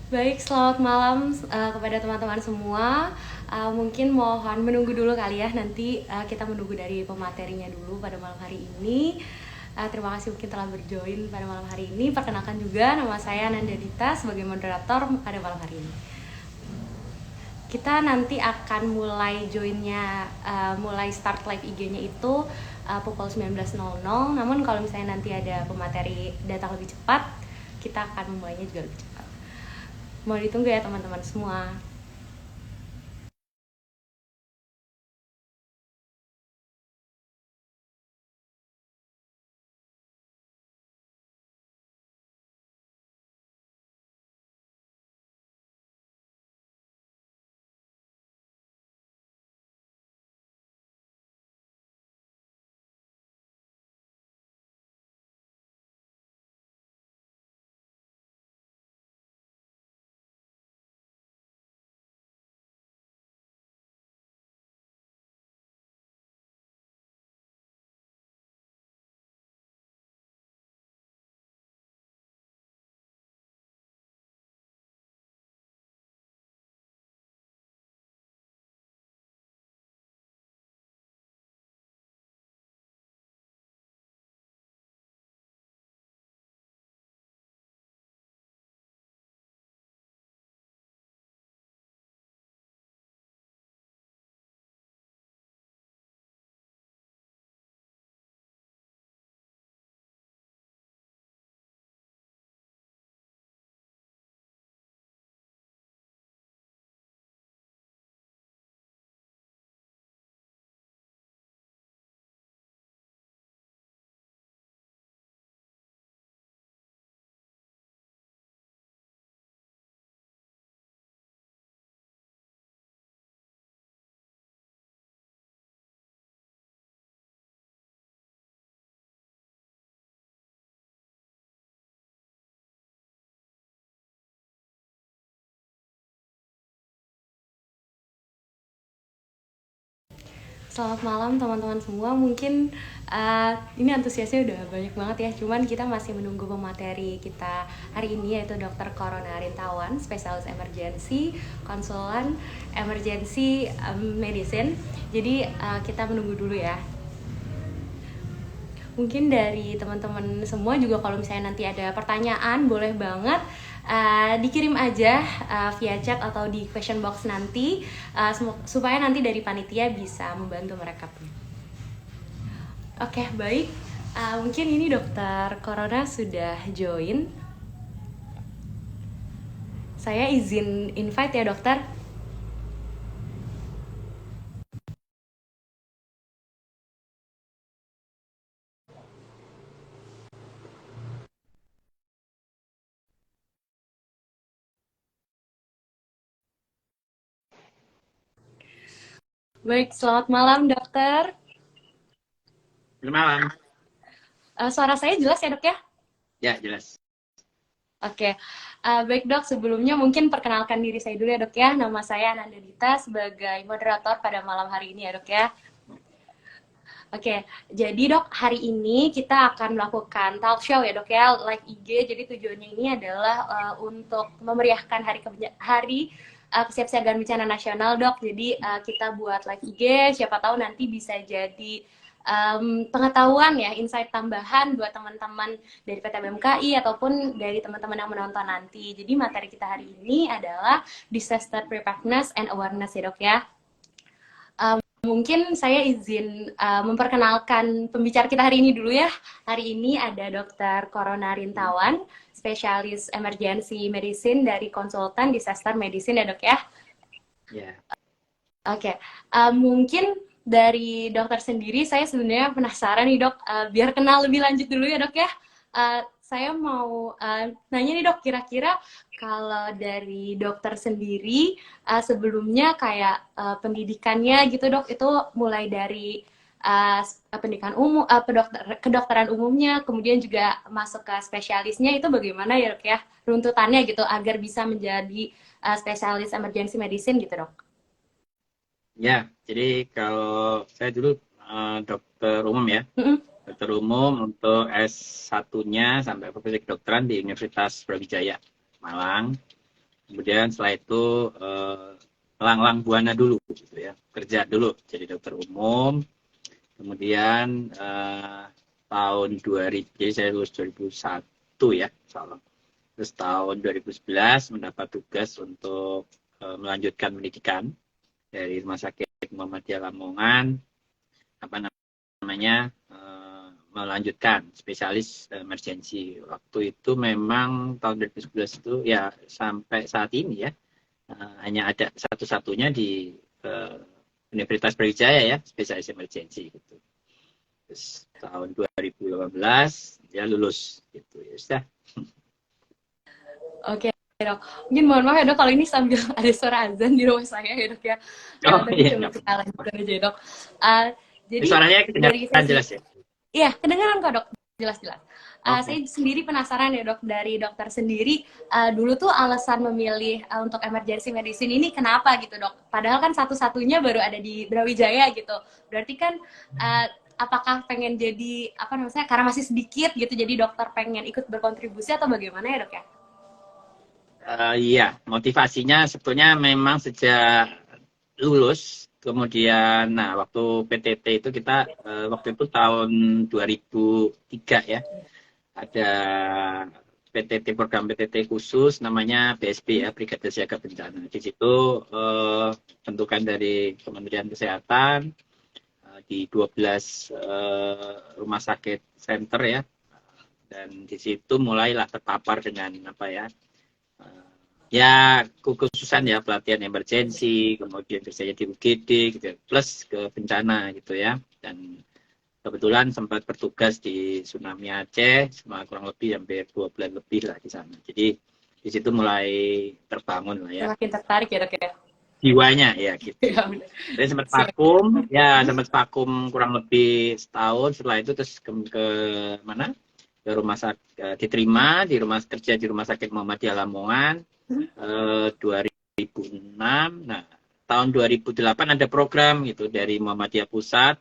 Baik, selamat malam kepada teman-teman semua. Mungkin mohon menunggu dulu kali ya, nanti kita menunggu dari pematerinya dulu pada malam hari ini. Terima kasih mungkin telah berjoin pada malam hari ini. Perkenalkan juga nama saya Nanda Dita sebagai moderator pada malam hari ini. Kita nanti akan mulai joinnya, mulai start live IG-nya itu pukul 19.00. Namun kalau misalnya nanti ada pemateri datang lebih cepat, kita akan memulainya juga lebih cepat. Mau ditunggu ya teman-teman semua. Selamat malam teman-teman semua. Mungkin ini antusiasnya udah banyak banget ya. Cuman kita masih menunggu pemateri kita hari ini, yaitu Dr. Corona Rintawan, spesialis emergency, konsulan emergency medicine. Jadi kita menunggu dulu ya. Mungkin dari teman-teman semua juga kalau misalnya nanti ada pertanyaan, boleh banget dikirim aja via chat atau di question box nanti, supaya nanti dari panitia bisa membantu merekapnya. Oke, baik. Mungkin ini Dokter Corona sudah join. Saya izin invite ya dokter. Baik, selamat malam dokter. Selamat malam. Suara saya jelas ya dok ya? Ya, jelas. Oke, baik dok, sebelumnya mungkin perkenalkan diri saya dulu ya dok ya. Nama saya Ananda Dita sebagai moderator pada malam hari ini ya dok ya. Oke, jadi dok, hari ini kita akan melakukan talk show ya dok ya, live IG. Jadi tujuannya ini adalah untuk memeriahkan hari kesiapsiagaan bencana nasional dok. Jadi kita buat live IG, siapa tahu nanti bisa jadi pengetahuan ya, insight tambahan buat teman-teman dari PT BMKI ataupun dari teman-teman yang menonton nanti. Jadi materi kita hari ini adalah disaster preparedness and awareness ya dok ya. Mungkin saya izin memperkenalkan pembicara kita hari ini dulu ya. Hari ini ada Dr. Corona Rintawan, spesialis emergency medicine dari konsultan disaster medicine ya dok ya. Ya. Oke, mungkin dari dokter sendiri saya sebenarnya penasaran nih dok, biar kenal lebih lanjut dulu ya dok ya. Saya mau nanya nih dok, kira-kira kalau dari dokter sendiri sebelumnya kayak pendidikannya gitu dok, itu mulai dari pendidikan umum, kedokteran umumnya, kemudian juga masuk ke spesialisnya, itu bagaimana ya dok ya, runtutannya gitu agar bisa menjadi spesialis emergency medicine gitu dok. Ya, jadi kalau saya dulu dokter umum ya. Mm-mm. Dokter umum untuk S1-nya sampai profesi kedokteran di Universitas Brawijaya, Malang. Kemudian setelah itu melanglang buana dulu, gitu ya, kerja dulu jadi dokter umum. Kemudian tahun 2000, jadi saya lulus 2001 ya, salah. Terus tahun 2011 mendapat tugas untuk melanjutkan pendidikan dari Rumah Sakit Muhammadiyah Lamongan, apa namanya, melanjutkan spesialis emergency. Waktu itu memang tahun 2011 itu ya sampai saat ini ya, hanya ada satu-satunya di Universitas Brawijaya ya, spesialis emergency gitu. Terus tahun 2018 ya lulus gitu ya sudah. Oke, Dok. Mungkin mohon maaf ya, Dok, kalau ini sambil ada suara azan di rumah saya ya, Dok ya. Oh Tapi iya, coba nggak kita apa-apa. lanjutkan aja, Dok. Ini Jadi suaranya dari kedengaran sesi, jelas ya? iya, kedengaran kok, Dok. Jelas-jelas. Oke. Saya sendiri penasaran ya, Dok, dari dokter sendiri, dulu tuh alasan memilih untuk emergency medicine ini kenapa gitu, Dok? Padahal kan satu-satunya baru ada di Brawijaya gitu. Berarti kan apakah pengen jadi apa namanya, karena masih sedikit gitu, jadi dokter pengen ikut berkontribusi atau bagaimana ya, Dok ya? Iya, motivasinya sebetulnya memang sejak lulus, kemudian, nah waktu PTT itu kita, waktu itu tahun 2003 ya, ada PTT, program PTT khusus namanya BSB ya, Brigade Siaga Bencana. Di situ bentukan dari Kementerian Kesehatan, di 12 rumah sakit center ya, dan di situ mulailah terpapar dengan apa ya, ya kekhususan ya pelatihan emergensi, kemudian kerjanya di UGD gitu ya, plus ke bencana gitu ya. Dan kebetulan sempat bertugas di tsunami Aceh selama kurang lebih hampir 2 bulan lebih lah di sana. Jadi di situ mulai terbangun lah ya Semakin tertarik ya, Dok ya? jiwanya ya gitu. Ya, benar. Jadi sempat Siap. vakum, ya sempat vakum kurang lebih setahun. Setelah itu terus ke mana? Ke rumah sakit, diterima di rumah kerja di Rumah Sakit Muhammadiyah Lamongan 2006. Nah, tahun 2008 ada program gitu dari Muhammadiyah Pusat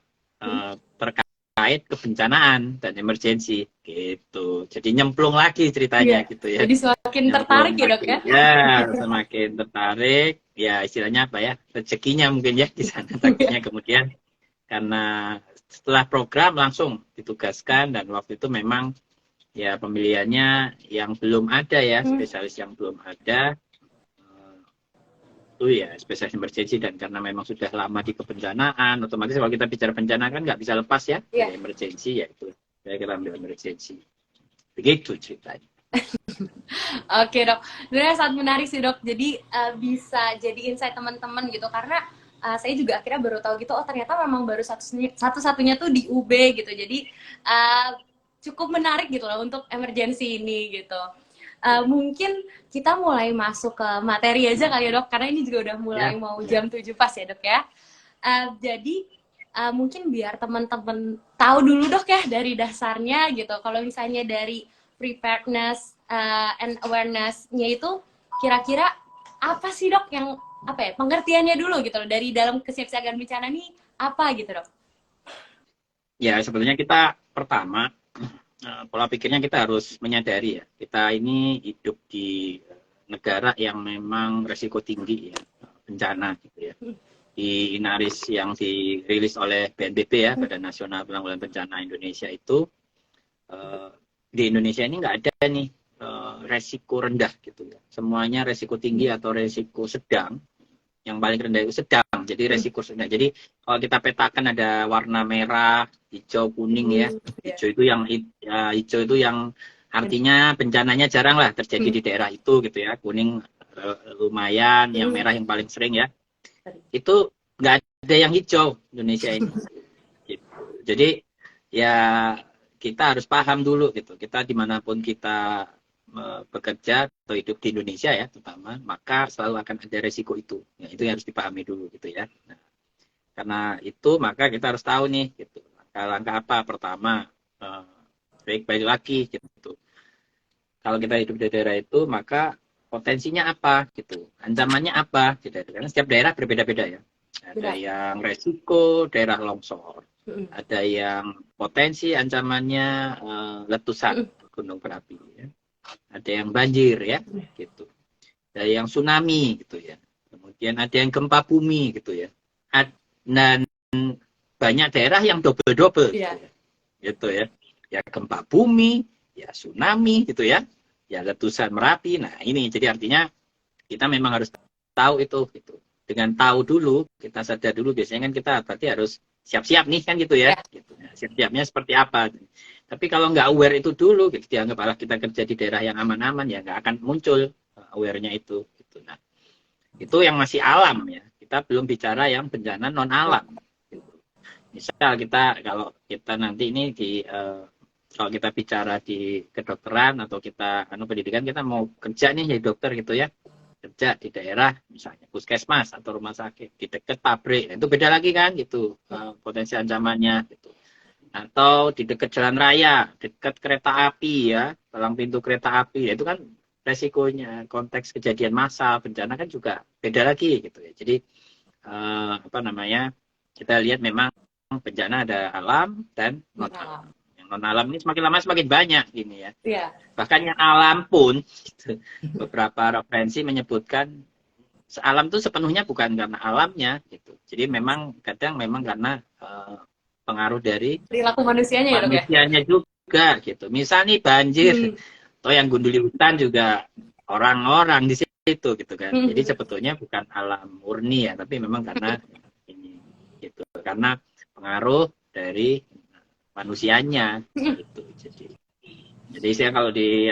terkait kebencanaan dan emergensi gitu. Jadi nyemplung lagi ceritanya Iya. gitu ya. Jadi semakin tertarik Nyemplung ya, Dok lagi. ya? Ya, semakin tertarik. Ya, istilahnya apa ya? Rezekinya mungkin ya di sana. Takdirnya kemudian karena setelah program langsung ditugaskan, dan waktu itu memang ya pemilihannya yang belum ada ya, spesialis yang belum ada itu ya spesialis emergency. Dan karena memang sudah lama di kebencanaan, otomatis kalau kita bicara bencana kan nggak bisa lepas ya Iya. dari emergency, ya itu saya kira ambil emergency begitu ceritanya. Oke, Dok. Sebenarnya sangat menarik sih, Dok. Jadi bisa jadi insight teman-teman gitu, karena saya juga akhirnya baru tahu gitu, oh ternyata memang baru satu-satunya tuh di UB gitu. Jadi cukup menarik gitu loh untuk emergency ini gitu. Mungkin kita mulai masuk ke materi aja kali ya, Dok, karena ini juga udah mulai Ya, mau jam 7 pas ya, Dok ya. Jadi mungkin biar teman-teman tahu dulu, Dok ya, dari dasarnya gitu. Kalau misalnya dari preparedness and awareness-nya itu kira-kira apa sih, Dok, yang apa ya, pengertiannya dulu gitu loh, dari dalam kesiapsiagaan bencana nih apa gitu, Dok? ya sebetulnya kita pertama pola pikirnya kita harus menyadari ya, kita ini hidup di negara yang memang resiko tinggi ya, bencana gitu ya. Di Inaris yang dirilis oleh BNPB ya, Badan Nasional Penanggulangan Bencana Indonesia itu, di Indonesia ini nggak ada nih resiko rendah gitu ya. Semuanya resiko tinggi atau resiko sedang. Yang paling rendah itu sedang, jadi resiko sedang. Jadi kalau kita petakan ada warna merah, hijau, kuning ya. Hijau itu yang hijau itu yang artinya bencananya jarang lah terjadi di daerah itu gitu ya. Kuning lumayan, yang merah yang paling sering ya. Itu nggak ada yang hijau Indonesia ini. Gitu. Jadi ya kita harus paham dulu gitu. Kita dimanapun kita bekerja atau hidup di Indonesia ya terutama, maka selalu akan ada resiko itu. Ya, itu yang harus dipahami dulu gitu ya. Nah, karena itu maka kita harus tahu nih gitu. Langkah apa pertama, baik lagi gitu. Kalau kita hidup di daerah itu maka potensinya apa gitu, ancamannya apa gitu. Karena setiap daerah berbeda-beda ya. Ada yang resiko daerah longsor, ada yang potensi ancamannya letusan gunung berapi ya. Ada yang banjir ya gitu. ada yang tsunami gitu ya. Kemudian ada yang gempa bumi gitu ya. Dan banyak daerah yang double-double gitu ya. Gitu ya. Ya gempa bumi, ya tsunami gitu ya. Ya letusan Merapi. Nah, ini jadi artinya kita memang harus tahu itu gitu. Dengan tahu dulu, kita sadar dulu, biasanya kan kita berarti harus siap-siap nih kan gitu ya. Gitu. Nah, siap-siapnya seperti apa. Tapi kalau nggak aware itu dulu, gitu, dianggap alah kita kerja di daerah yang aman-aman, ya nggak akan muncul aware-nya itu. Gitu. Nah, itu yang masih alam ya. Kita belum bicara yang bencana non-alam. Gitu. Misal kita, kalau kita nanti ini kalau kita bicara di kedokteran atau kita pendidikan, kita mau kerja nih jadi dokter gitu ya, kerja di daerah misalnya puskesmas atau rumah sakit di dekat pabrik, itu beda lagi kan gitu potensi ancamannya gitu. Atau di dekat jalan raya, dekat kereta api ya, palang pintu kereta api, ya, itu kan resikonya konteks kejadian massa bencana kan juga beda lagi gitu ya. Jadi kita lihat memang bencana ada alam dan non alam. Yang non alam ini semakin lama semakin banyak gini ya. Bahkan yang alam pun gitu, beberapa referensi menyebutkan alam itu sepenuhnya bukan karena alamnya gitu. Jadi memang kadang memang karena pengaruh dari perilaku manusianya ya, Dok ya? Manusianya juga gitu. Misal nih banjir, atau yang gunduli hutan juga orang-orang di situ gitu kan. Jadi sebetulnya bukan alam murni ya, tapi memang karena ini gitu. Karena pengaruh dari manusianya gitu. Jadi saya kalau di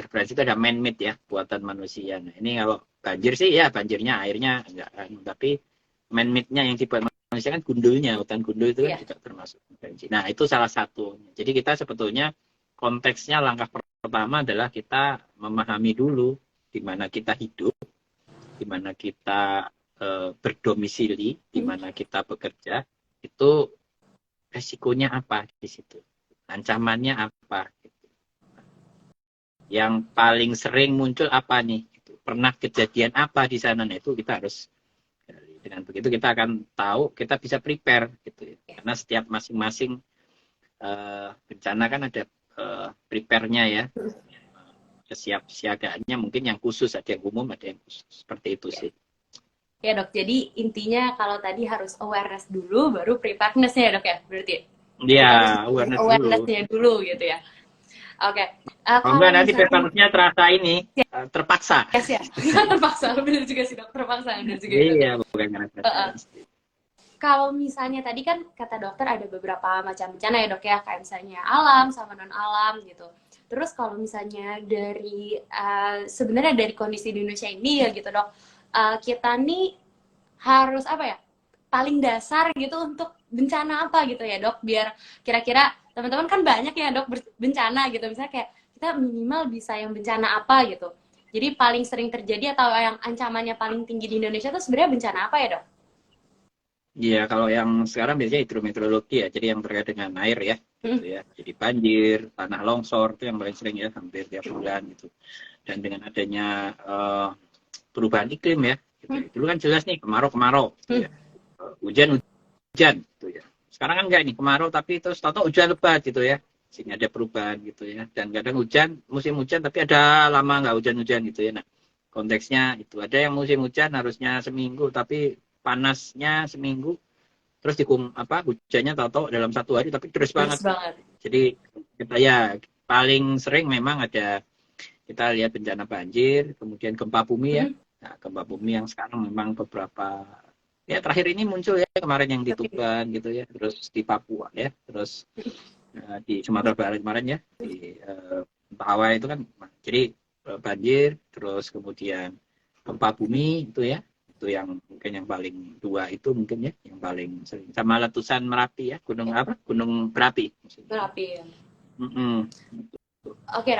referensi itu ada man-made ya, buatan manusia. Nah, ini kalau banjir sih ya banjirnya airnya enggak, tapi man-made-nya yang dibuat manusia kan gundulnya, hutan gundul itu kan juga termasuk potensi. Nah, itu salah satu. Jadi kita sebetulnya konteksnya langkah pertama adalah kita memahami dulu di mana kita hidup, di mana kita berdomisili, di mana kita bekerja, itu resikonya apa di situ, ancamannya apa. Yang paling sering muncul apa nih? Pernah kejadian apa di sana? Nah, itu kita harus, dengan begitu kita akan tahu, kita bisa prepare gitu ya. Karena setiap masing-masing bencana kan ada prepare-nya ya, kesiapsiagaannya mungkin yang khusus, ada yang umum, ada yang khusus, seperti itu sih. Ya Dok, jadi intinya kalau tadi harus awareness dulu, baru preparedness-nya ya Dok ya, berarti? Iya, awareness-nya dulu gitu ya. Oke. Kalau enggak nanti preparedness-nya terasa ini, terpaksa. Ya, terpaksa, benar juga sih Dok, terpaksa. Benar juga, iya, bukan karena kalau misalnya tadi kan kata dokter ada beberapa macam bencana ya Dok ya, kayak misalnya alam sama non alam gitu. Terus kalau misalnya dari sebenarnya dari kondisi di Indonesia ini ya gitu Dok, kita nih harus apa ya, paling dasar gitu untuk bencana apa gitu ya Dok, biar kira-kira teman-teman kan banyak ya Dok bencana gitu, misalnya kayak kita minimal bisa yang bencana apa gitu. Jadi paling sering terjadi atau yang ancamannya paling tinggi di Indonesia itu sebenarnya bencana apa ya Dok? Iya, kalau yang sekarang biasanya hidrometeorologi ya, jadi yang terkait dengan air ya, gitu ya. Jadi banjir, tanah longsor itu yang paling sering ya, hampir tiap bulan gitu. Dan dengan adanya perubahan iklim ya, gitu. Dulu kan jelas nih kemarau, gitu ya. Hujan, gitu ya. Sekarang kan enggak nih kemarau, tapi terus tahu hujan lebat gitu ya, sehingga ada perubahan gitu ya. Dan kadang hujan, musim hujan, tapi ada lama nggak hujan-hujan gitu ya. Nah, konteksnya itu ada yang musim hujan harusnya seminggu, tapi panasnya seminggu, terus hujannya tahu-tahu dalam 1 hari tapi terus banget. Jadi kita ya paling sering memang ada, kita lihat bencana banjir, kemudian gempa bumi ya. Nah, gempa bumi yang sekarang memang beberapa ya terakhir ini muncul ya, kemarin yang di Tuban gitu ya, terus di Papua ya, terus di Sumatera Barat kemarin ya, di Mentawai itu kan. Jadi banjir, terus kemudian gempa bumi itu ya, itu yang mungkin yang paling dua itu mungkin ya yang paling sering, sama letusan Merapi ya, gunung berapi. Berapi ya. Oke,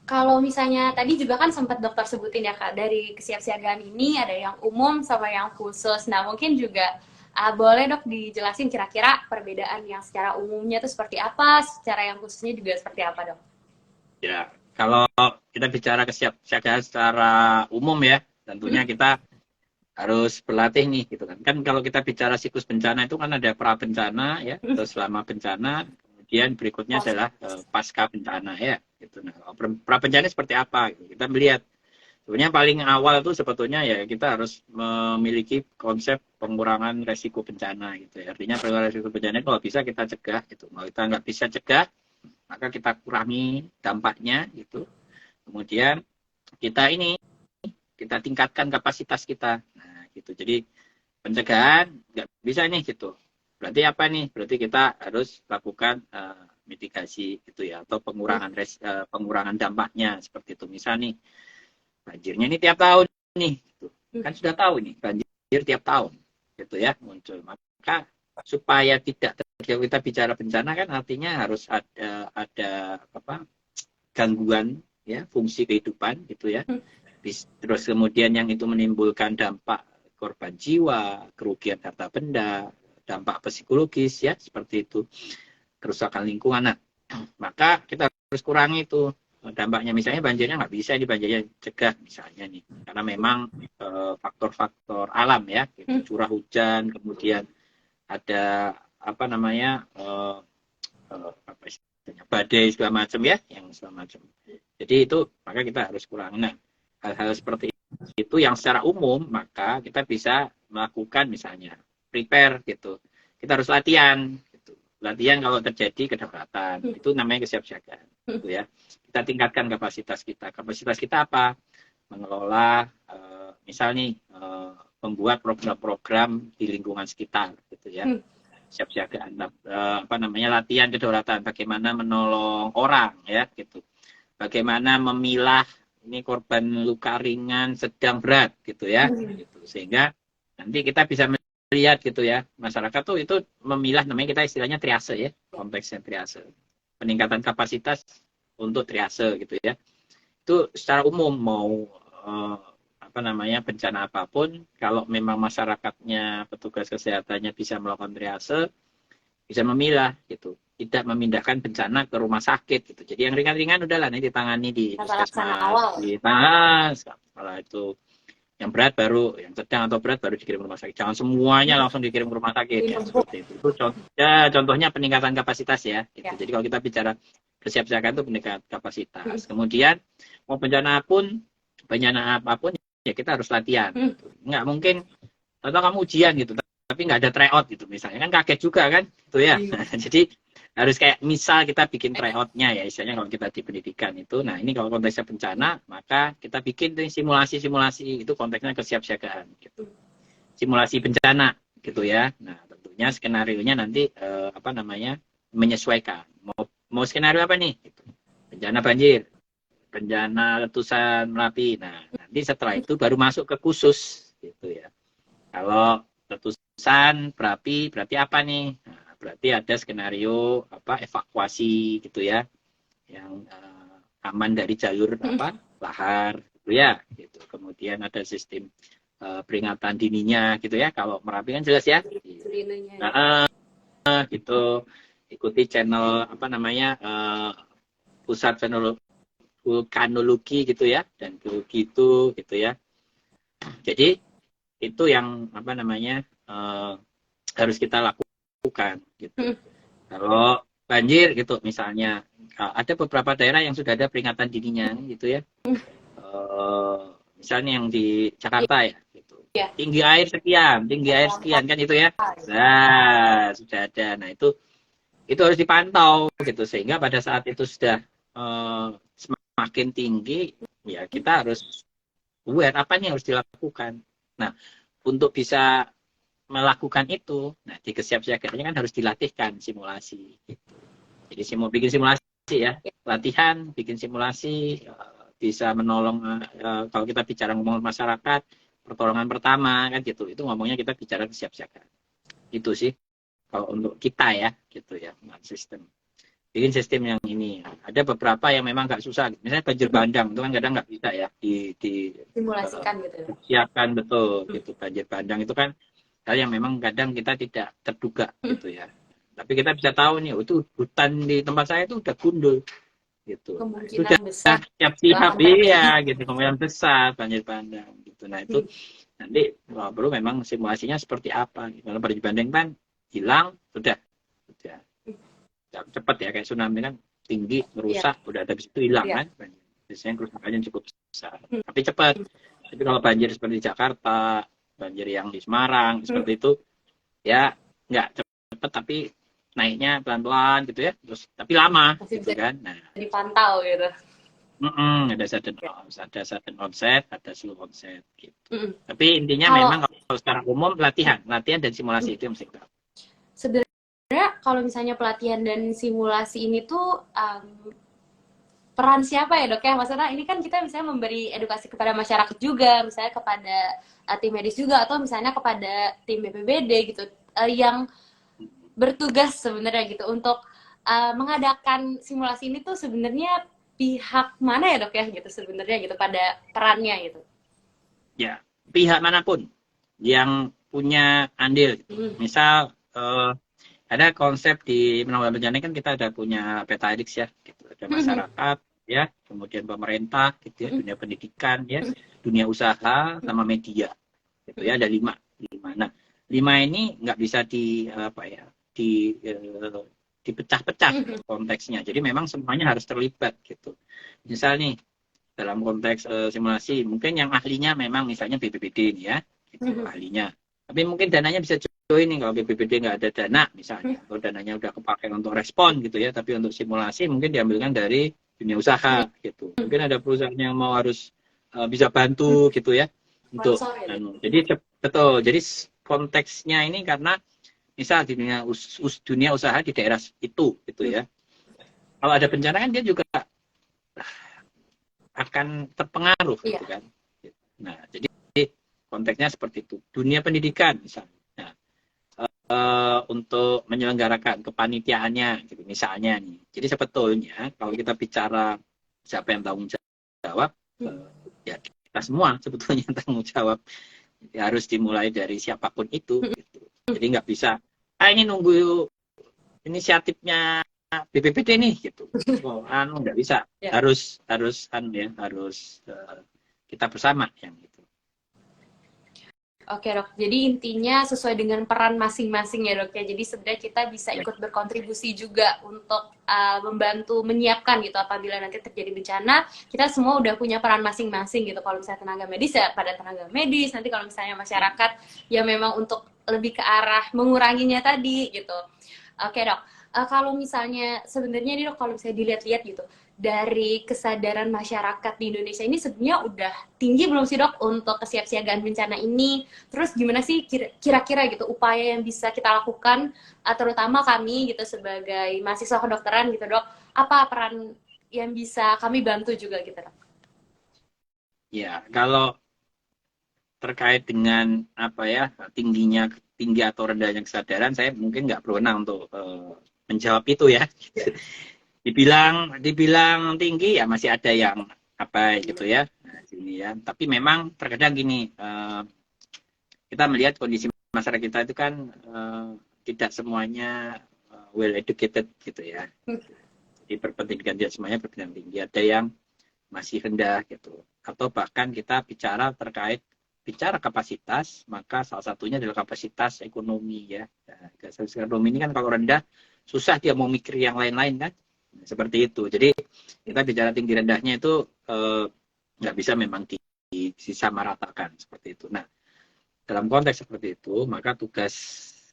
kalau misalnya tadi juga kan sempat dokter sebutin ya Kak, dari kesiapsiagaan ini ada yang umum sama yang khusus. Nah mungkin juga boleh Dok dijelasin kira-kira perbedaan yang secara umumnya itu seperti apa, secara yang khususnya juga seperti apa Dok? Ya, kalau kita bicara kesiapsiagaan secara umum ya, tentunya kita harus berlatih nih gitu kan. Kan kalau kita bicara siklus bencana itu kan ada pra bencana ya, terus selama bencana, kemudian berikutnya adalah pasca bencana ya gitu. Nah, pra bencana seperti apa gitu. Kita melihat Sebenarnya paling awal itu sebetulnya ya kita harus memiliki konsep pengurangan resiko bencana gitu ya. Artinya pengurangan resiko bencana kalau bisa kita cegah gitu. Kalau kita nggak bisa cegah, maka kita kurangi dampaknya gitu. Kemudian kita tingkatkan kapasitas kita. Nah, gitu. Jadi pencegahan nggak bisa nih gitu. Berarti apa nih? Berarti kita harus lakukan mitigasi gitu ya, atau pengurangan dampaknya seperti itu. Misal nih banjirnya ini tiap tahun nih, gitu. Kan sudah tahu nih banjir tiap tahun, gitu ya muncul. Maka supaya tidak terjadi, kita bicara bencana kan artinya harus ada apa gangguan ya fungsi kehidupan gitu ya. Terus kemudian yang itu menimbulkan dampak korban jiwa, kerugian harta benda, dampak psikologis ya seperti itu, kerusakan lingkungan. Nah, maka kita harus kurangi itu dampaknya. Misalnya banjirnya nggak bisa ini banjirnya cegah misalnya nih, karena memang faktor-faktor alam ya, gitu. Curah hujan, kemudian ada apa namanya apa istilahnya badai segala macam ya, yang segala macam. Jadi itu maka kita harus kurangi. Nah, hal-hal seperti itu yang secara umum maka kita bisa melakukan misalnya prepare gitu. Kita harus latihan gitu. Latihan kalau terjadi kedaruratan itu namanya kesiapsiagaan gitu ya. Kita tingkatkan kapasitas kita. Kapasitas kita apa? Mengelola misalnya membuat program-program di lingkungan sekitar gitu ya. Siapsiagaan apa namanya latihan kedaulatan, bagaimana menolong orang ya gitu, bagaimana memilah ini korban luka ringan sedang berat gitu ya gitu. Sehingga nanti kita bisa melihat gitu ya, masyarakat tuh itu memilah, namanya kita istilahnya triase ya, konteksnya triase, peningkatan kapasitas untuk triase gitu ya. Itu secara umum mau apa namanya bencana apapun, kalau memang masyarakatnya, petugas kesehatannya bisa melakukan triase, bisa memilah gitu, tidak memindahkan bencana ke rumah sakit gitu. Jadi yang ringan-ringan udahlah nanti ditangani di puskesmas, di kalau itu yang berat baru, yang sedang atau berat baru dikirim ke rumah sakit. Jangan semuanya langsung dikirim ke rumah sakit ya seperti itu. Itu contohnya peningkatan kapasitas ya. Gitu. Jadi kalau kita bicara kesiapsiagaan itu peningkatan kapasitas. Kemudian mau bencana apapun ya kita harus latihan. Gitu. Nggak mungkin atau kamu ujian gitu tapi nggak ada tryout gitu misalnya, kan kaget juga kan gitu ya. Jadi harus kayak misal kita bikin tryoutnya ya istilahnya kalau kita di pendidikan itu. Nah ini kalau konteksnya bencana maka kita bikin simulasi itu konteksnya kesiapsiagaan gitu. Simulasi bencana gitu ya. Nah tentunya skenario nya nanti apa namanya menyesuaikan mau skenario apa nih gitu. Bencana banjir, bencana letusan Merapi. Nah nanti setelah itu baru masuk ke khusus gitu ya. Kalau letusan berapi berarti apa nih? Nah, berarti ada skenario apa evakuasi gitu ya, yang aman dari jalur apa lahar gitu ya. Gitu. Kemudian ada sistem peringatan dininya gitu ya. Kalau Merapi kan jelas ya. Nah, gitu. Ikuti channel apa namanya pusat vulkanologi gitu ya dan geologi itu gitu ya. Jadi itu yang apa namanya harus kita lakukan gitu. Kalau banjir gitu misalnya ada beberapa daerah yang sudah ada peringatan dininya gitu ya. Misalnya yang di Jakarta ya gitu. Tinggi air sekian kan itu ya. Nah, sudah ada. Nah, itu harus dipantau gitu sehingga pada saat itu sudah semakin tinggi ya kita harus aware apa nih harus dilakukan. Nah, untuk bisa melakukan itu, nah di kesiapsiagaannya kan harus dilatihkan simulasi. Gitu. Jadi bikin simulasi ya, latihan, bikin simulasi, bisa menolong kalau kita bicara ngomong masyarakat, pertolongan pertama kan gitu. Itu ngomongnya kita bicara kesiapsiagaan. Itu sih kalau untuk kita ya, gitu ya, sistem. Bikin sistem yang ini. Ada beberapa yang memang nggak susah. Misalnya banjir bandang itu kan kadang nggak bisa ya simulasikan gitu. Siapkan betul gitu. Banjir bandang itu kan hal yang memang kadang kita tidak terduga gitu ya. Tapi kita bisa tahu nih, itu hutan di tempat saya itu udah gundul gitu. Kemungkinan besar siap-siap iya gitu, kemungkinan besar banjir bandang gitu. Nah itu nanti perlu memang simulasinya seperti apa. Kalau banjir bandang kan hilang sudah cepat ya, kayak tsunami kan tinggi merusak udah habis itu hilang kan. biasanya kerusakannya cukup besar. Tapi cepat. Tapi kalau banjir seperti di Jakarta, banjir yang di Semarang, seperti itu, ya nggak cepat, tapi naiknya pelan-pelan gitu ya. Terus, tapi lama, Masih gitu bisa kan. Nah, dipantau gitu. ada sudden onset, ada slow onset, gitu. Mm-mm. Tapi intinya Kalau memang kalau secara umum latihan dan simulasi itu yang mesti kita. sebenarnya kalau misalnya pelatihan dan simulasi ini tuh peran siapa ya dok ya? Maksudnya ini kan kita misalnya memberi edukasi kepada masyarakat juga, misalnya kepada tim medis juga, atau misalnya kepada tim BPBD gitu, yang bertugas sebenarnya gitu untuk mengadakan simulasi ini tuh sebenarnya pihak mana ya dok ya gitu sebenarnya gitu pada perannya gitu. Ya, pihak manapun yang punya andil. Misal ada konsep di penanggulangan bencana kan kita ada punya peta edik ya, gitu. Ada masyarakat ya, kemudian pemerintah gitu ya, dunia pendidikan ya, dunia usaha sama media. Gitu ya, ada 5. Nah, 5 ini nggak bisa dipecah-pecah konteksnya. Jadi memang semuanya harus terlibat gitu. Misal nih dalam konteks simulasi, mungkin yang ahlinya memang misalnya BPBD ini ya, gitu, ahlinya. Tapi mungkin dananya bisa join nih kalau BPBD nggak ada dana misalnya, atau dananya udah kepakai untuk respon gitu ya, tapi untuk simulasi mungkin diambilkan dari dunia usaha gitu. Mungkin ada perusahaan yang mau harus bisa bantu gitu ya untuk jadi betul. Jadi konteksnya ini karena misal di dunia usaha di daerah itu gitu ya. Kalau ada bencana kan dia juga akan terpengaruh gitu kan. Nah, jadi konteksnya seperti itu. Dunia pendidikan misalnya. Nah, untuk menyelenggarakan kepanitiaannya gitu misalnya nih. Jadi sebetulnya kalau kita bicara siapa yang tanggung jawab, ya kita semua sebetulnya tanggung jawab. Ya, harus dimulai dari siapapun itu gitu. Jadi nggak bisa ini nunggu inisiatifnya BPBD nih gitu. Nggak bisa. Harus kita bersama yang itu. Oke dok, jadi intinya sesuai dengan peran masing-masing ya dok ya. Jadi sebenarnya kita bisa ikut berkontribusi juga untuk membantu menyiapkan gitu apabila nanti terjadi bencana. Kita semua udah punya peran masing-masing gitu. Kalau misalnya tenaga medis ya pada tenaga medis. Nanti kalau misalnya masyarakat ya memang untuk lebih ke arah menguranginya tadi gitu. Oke dok, kalau misalnya sebenarnya nih dok kalau misalnya dilihat-lihat gitu dari kesadaran masyarakat di Indonesia ini sebenarnya udah tinggi belum sih dok untuk kesiapsiagaan bencana ini? Terus gimana sih kira-kira gitu upaya yang bisa kita lakukan, terutama kami gitu sebagai mahasiswa kedokteran gitu dok, apa peran yang bisa kami bantu juga gitu dok? Ya, kalau terkait dengan tinggi atau rendahnya kesadaran, saya mungkin nggak berwenang untuk menjawab itu ya. Dibilang tinggi ya masih ada yang gitu ya. Nah, sini ya. Tapi memang terkadang gini, kita melihat kondisi masyarakat kita itu kan tidak semuanya well educated gitu ya. Jadi berpendidikan tidak semuanya berpendidikan tinggi, ada yang masih rendah gitu. Atau bahkan kita bicara kapasitas, maka salah satunya adalah kapasitas ekonomi ya. Nah, kapasitas ekonomi ini kan kalau rendah susah dia mau mikir yang lain-lain kan. Seperti itu. Jadi kita bicara tinggi rendahnya itu nggak bisa memang disamaratakan seperti itu. Nah, dalam konteks seperti itu, maka tugas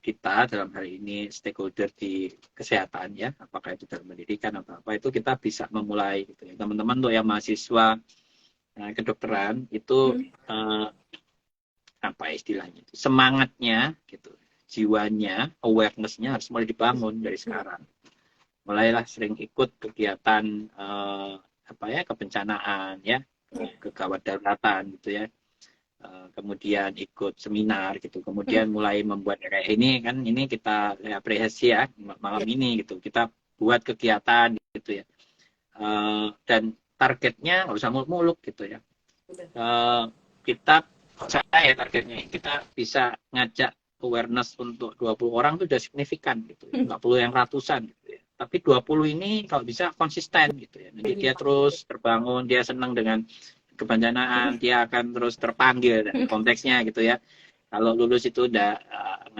kita dalam hal ini stakeholder di kesehatan ya, apakah itu dalam pendidikan atau apa, itu kita bisa memulai gitu ya. Teman-teman untuk yang mahasiswa kedokteran itu apa istilahnya itu, semangatnya gitu, jiwanya, awareness-nya harus mulai dibangun dari sekarang. Mulailah sering ikut kegiatan kebencanaan ya, kegawat daruratan gitu ya, kemudian ikut seminar gitu, kemudian mulai membuat kayak ini kan, ini kita apresiasi ya malam ini gitu, kita buat kegiatan gitu ya, dan targetnya nggak usah muluk-muluk gitu ya, saya targetnya kita bisa ngajak awareness untuk 20 orang itu udah signifikan gitu ya. Nggak perlu yang ratusan gitu ya. Tapi 20 ini kalau bisa konsisten gitu ya. Nanti dia terus terbangun, dia senang dengan kebencanaan, dia akan terus terpanggil dan konteksnya gitu ya. Kalau lulus itu udah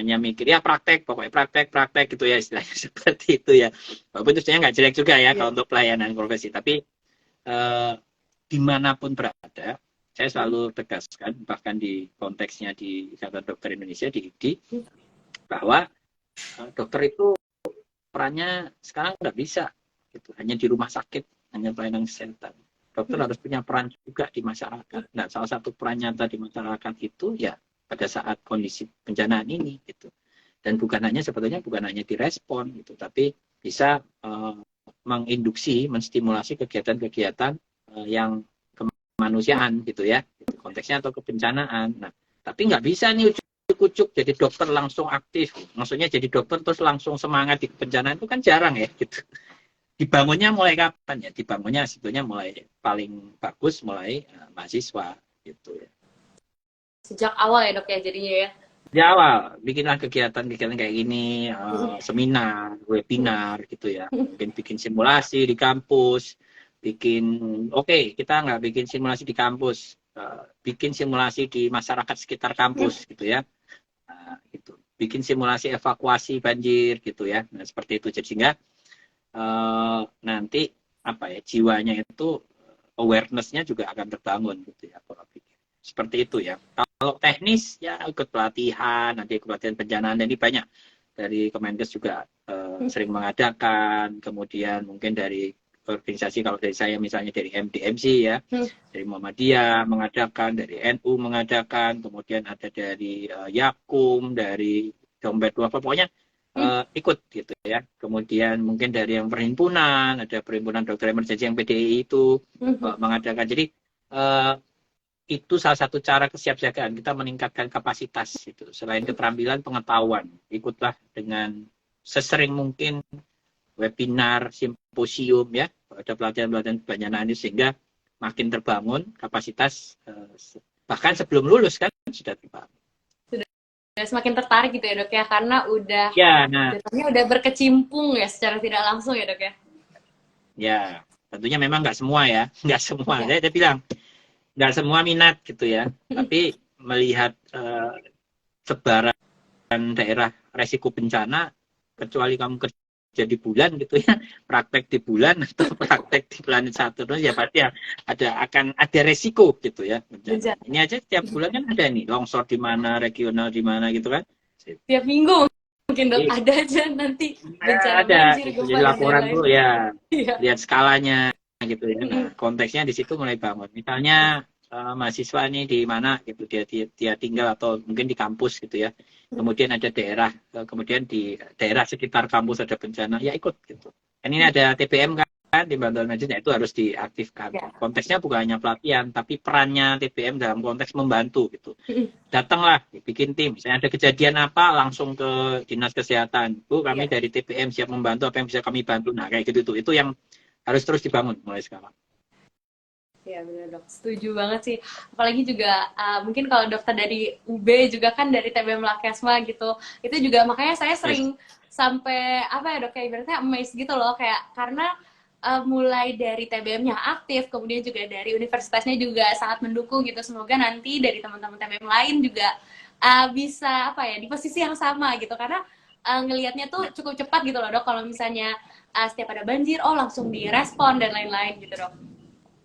hanya mikir ya pokoknya praktek gitu ya, istilahnya seperti itu ya. Walaupun itu sebenarnya nggak jelek juga ya kalau untuk pelayanan profesi, tapi dimanapun berada, saya selalu tegaskan, bahkan di konteksnya di Ikatan Dokter Indonesia, di IDI, bahwa dokter itu perannya sekarang nggak bisa, gitu. Hanya di rumah sakit, hanya pelayanan kesehatan. Dokter harus punya peran juga di masyarakat. Nah, salah satu peran nyata di masyarakat itu ya pada saat kondisi bencanaan ini, gitu. Dan sebetulnya bukan hanya direspon, gitu, tapi bisa menginduksi, menstimulasi kegiatan-kegiatan yang kemanusiaan, gitu ya, gitu, konteksnya, atau kebencanaan. Nah, tapi nggak bisa nih ujuk-ujuk jadi dokter langsung aktif, maksudnya jadi dokter terus langsung semangat di kebencanaan, itu kan jarang ya, gitu. Dibangunnya mulai kapan ya? Dibangunnya sebetulnya mulai paling bagus mulai mahasiswa, gitu ya. Sejak awal ya dok ya jadinya ya. Di awal bikinlah kegiatan-kegiatan kayak gini, seminar, webinar, gitu ya. Mungkin bikin simulasi di kampus, kita nggak bikin simulasi di kampus, bikin simulasi di masyarakat sekitar kampus, gitu ya. Gitu. Bikin simulasi evakuasi banjir, gitu ya. Nah, seperti itu. Jadi sehingga nanti apa ya, jiwanya itu, awareness-nya juga akan terbangun, gitu ya, pola pikir. Seperti itu ya. Kalau teknis ya ikut pelatihan, nanti ikut pelatihan penjanaan, dan ini banyak dari Kemenkes juga sering mengadakan, kemudian mungkin dari organisasi, kalau dari saya misalnya dari MDMC ya, dari Muhammadiyah mengadakan, dari NU mengadakan, kemudian ada dari Yakum, dari Dompet Dua, pokoknya ikut, gitu ya. Kemudian mungkin dari yang perhimpunan, ada perhimpunan dokter emergensi yang PDI itu mengadakan. Jadi itu salah satu cara kesiapsiagaan kita meningkatkan kapasitas itu. Selain keterampilan, pengetahuan, ikutlah dengan sesering mungkin webinar, simposium ya, ada pelatihan-pelatihan kebencanaan itu, sehingga makin terbangun kapasitas, bahkan sebelum lulus kan sudah terbangun. Udah semakin tertarik gitu ya dok ya, karena udah Ya, nah, udah berkecimpung ya secara tidak langsung ya dok ya. ya tentunya memang nggak semua ya, nggak semua. Ya. Saya bilang nggak semua minat, gitu ya. Tapi melihat sebaran daerah resiko bencana, kecuali kamu kerja di bulan, gitu ya, praktek di bulan atau praktek di planet Saturnus, ya pasti akan ada resiko, gitu ya, bencana. Ini aja tiap bulan kan ada nih, longsor di mana, regional di mana, gitu kan. Tiap minggu mungkin dok ada aja nanti bencana Ada, banjir, gitu. gempa Jadi dan laporan lain-lain. tuh ya, Iya. lihat skalanya, gitu ya. Nah, konteksnya di situ mulai bangun. Misalnya mahasiswa ini di mana, gitu, dia tinggal atau mungkin di kampus, gitu ya. Kemudian ada daerah, kemudian di daerah sekitar kampus ada bencana, ya ikut, gitu. Dan ini ada TBM kan, di bantuan medis, itu harus diaktifkan. Ya. Konteksnya bukan hanya pelatihan, tapi perannya TBM dalam konteks membantu, gitu. Datanglah, bikin tim. Misalnya ada kejadian apa, langsung ke dinas kesehatan. Bu, kami dari TBM siap membantu, apa yang bisa kami bantu. Nah, kayak gitu tuh. Itu yang harus terus dibangun mulai sekarang. Ya benar dok, setuju banget sih. Apalagi juga mungkin kalau dokter dari UB juga kan dari TBM Lakesma gitu. Itu juga makanya saya sering sampai apa ya dok, kayak ibaratnya amazed gitu loh, kayak karena mulai dari TBM-nya aktif, kemudian juga dari universitasnya juga sangat mendukung gitu. Semoga nanti dari teman-teman TBM lain juga bisa apa ya, di posisi yang sama gitu, karena ngelihatnya tuh cukup cepat gitu loh dok. Kalau misalnya setiap ada banjir, oh langsung direspon dan lain-lain gitu dok.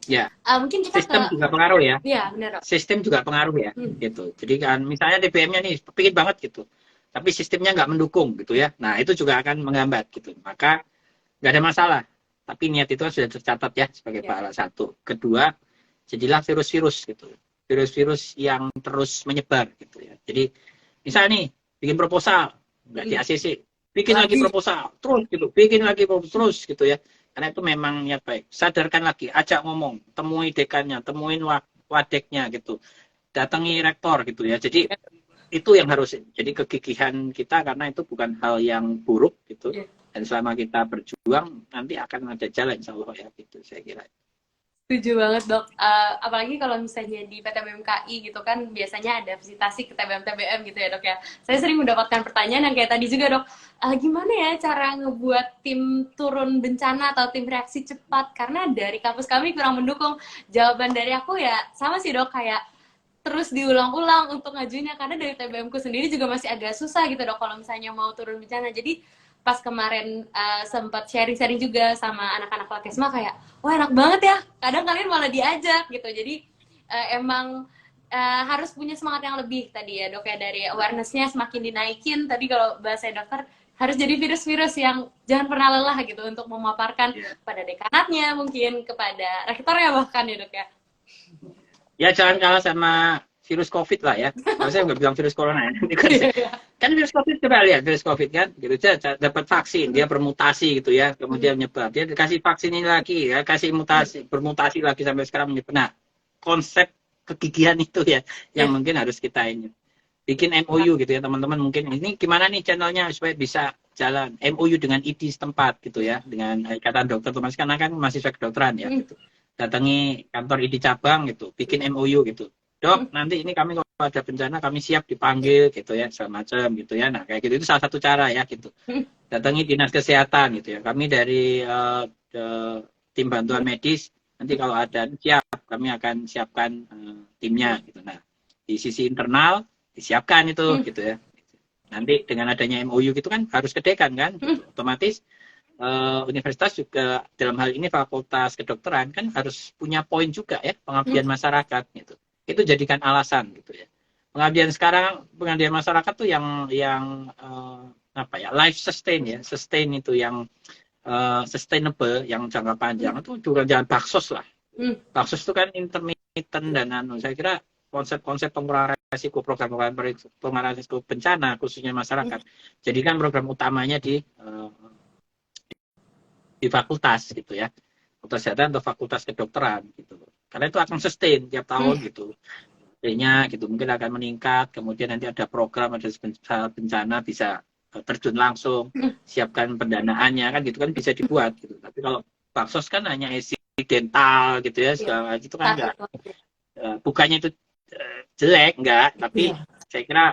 Ya, mungkin kita sistem juga pengaruh ya. Iya, benar dok. Sistem juga pengaruh ya, gitu. Jadi kan misalnya TBM-nya nih pengen banget gitu, tapi sistemnya nggak mendukung, gitu ya. Nah, itu juga akan menghambat, gitu. Maka nggak ada masalah. Tapi niat itu kan sudah tercatat ya sebagai pahala satu. Kedua, jadilah virus-virus, gitu. Virus-virus yang terus menyebar, gitu ya. Jadi misalnya nih bikin proposal nggak di ACC, bikin lagi proposal terus, gitu. Bikin lagi proposal terus, gitu ya. Karena itu memang niat baik. Sadarkan lagi, ajak ngomong, temui dekannya, temuin wadeknya, gitu. Datangi rektor, gitu ya. Jadi itu yang harus jadi kegigihan kita, karena itu bukan hal yang buruk, gitu. Dan selama kita berjuang, nanti akan ada jalan, insya Allah ya, gitu saya kira. Setuju banget dok. Apalagi kalau misalnya di PTBMKI gitu kan biasanya ada visitasi ke TBM-TBM gitu ya dok ya. Saya sering mendapatkan pertanyaan yang kayak tadi juga dok. Gimana ya cara ngebuat tim turun bencana atau tim reaksi cepat? Karena dari kampus kami kurang mendukung. Jawaban dari aku ya sama sih dok, kayak terus diulang-ulang untuk ngajuinnya, karena dari TBM ku sendiri juga masih agak susah gitu dok kalau misalnya mau turun bencana. Jadi pas kemarin sempat sharing-sharing juga sama anak-anak Lakesma kayak, wah enak banget ya. Kadang kalian malah diajak gitu. Jadi emang harus punya semangat yang lebih tadi ya dok ya, dari awareness-nya semakin dinaikin. Tadi kalau bahasa dokter harus jadi virus-virus yang jangan pernah lelah gitu untuk memaparkan pada dekanatnya, mungkin kepada rektornya bahkan ya dok ya. Ya jangan kalah sama virus COVID lah ya. Kalau saya nggak bilang virus corona ya. Kan virus COVID, coba lihat virus COVID kan, gitu aja dapat vaksin, dia bermutasi gitu ya, kemudian menyebar. Dia dikasih vaksin ini lagi, ya, kasih mutasi, bermutasi lagi sampai sekarang menyebar. Nah, konsep kegigihan itu ya, yang mungkin harus kita ini bikin MOU gitu ya teman-teman. Mungkin ini gimana nih channelnya supaya bisa jalan MOU dengan ID setempat gitu ya, dengan Ikatan Dokter Thomas, karena kan mahasiswa kedokteran ya gitu. Datangi kantor ID cabang gitu, bikin MOU gitu. Dok, nanti ini kami kalau ada bencana kami siap dipanggil gitu ya, segala macam gitu ya. Nah, kayak gitu itu salah satu cara ya gitu. Datangi dinas kesehatan gitu ya. Kami dari tim bantuan medis nanti kalau ada siap, kami akan siapkan timnya gitu. Nah, di sisi internal disiapkan itu gitu ya. Nanti dengan adanya MOU gitu kan harus ke dekan kan, gitu. Otomatis universitas juga dalam hal ini fakultas kedokteran kan harus punya poin juga ya, pengabdian masyarakat gitu. Itu jadikan alasan gitu ya. Pengabdian masyarakat tuh yang apa ya, life sustain ya, sustain itu yang sustainable, yang jangka panjang itu juga jangan baksos lah. Baksos itu kan intermittent dan saya kira konsep-konsep pengurangan resiko, program pengurangan resiko bencana khususnya masyarakat. Jadikan program utamanya di fakultas gitu ya, fakultas kesehatan atau fakultas kedokteran gitu, karena itu akan sustain tiap tahun gitu, nya gitu mungkin akan meningkat. Kemudian nanti ada program, ada bencana bisa terjun langsung, siapkan pendanaannya kan gitu kan bisa dibuat gitu. Tapi kalau baksos kan hanya insidental gitu ya, segala itu kan enggak, bukannya itu jelek enggak, tapi saya kira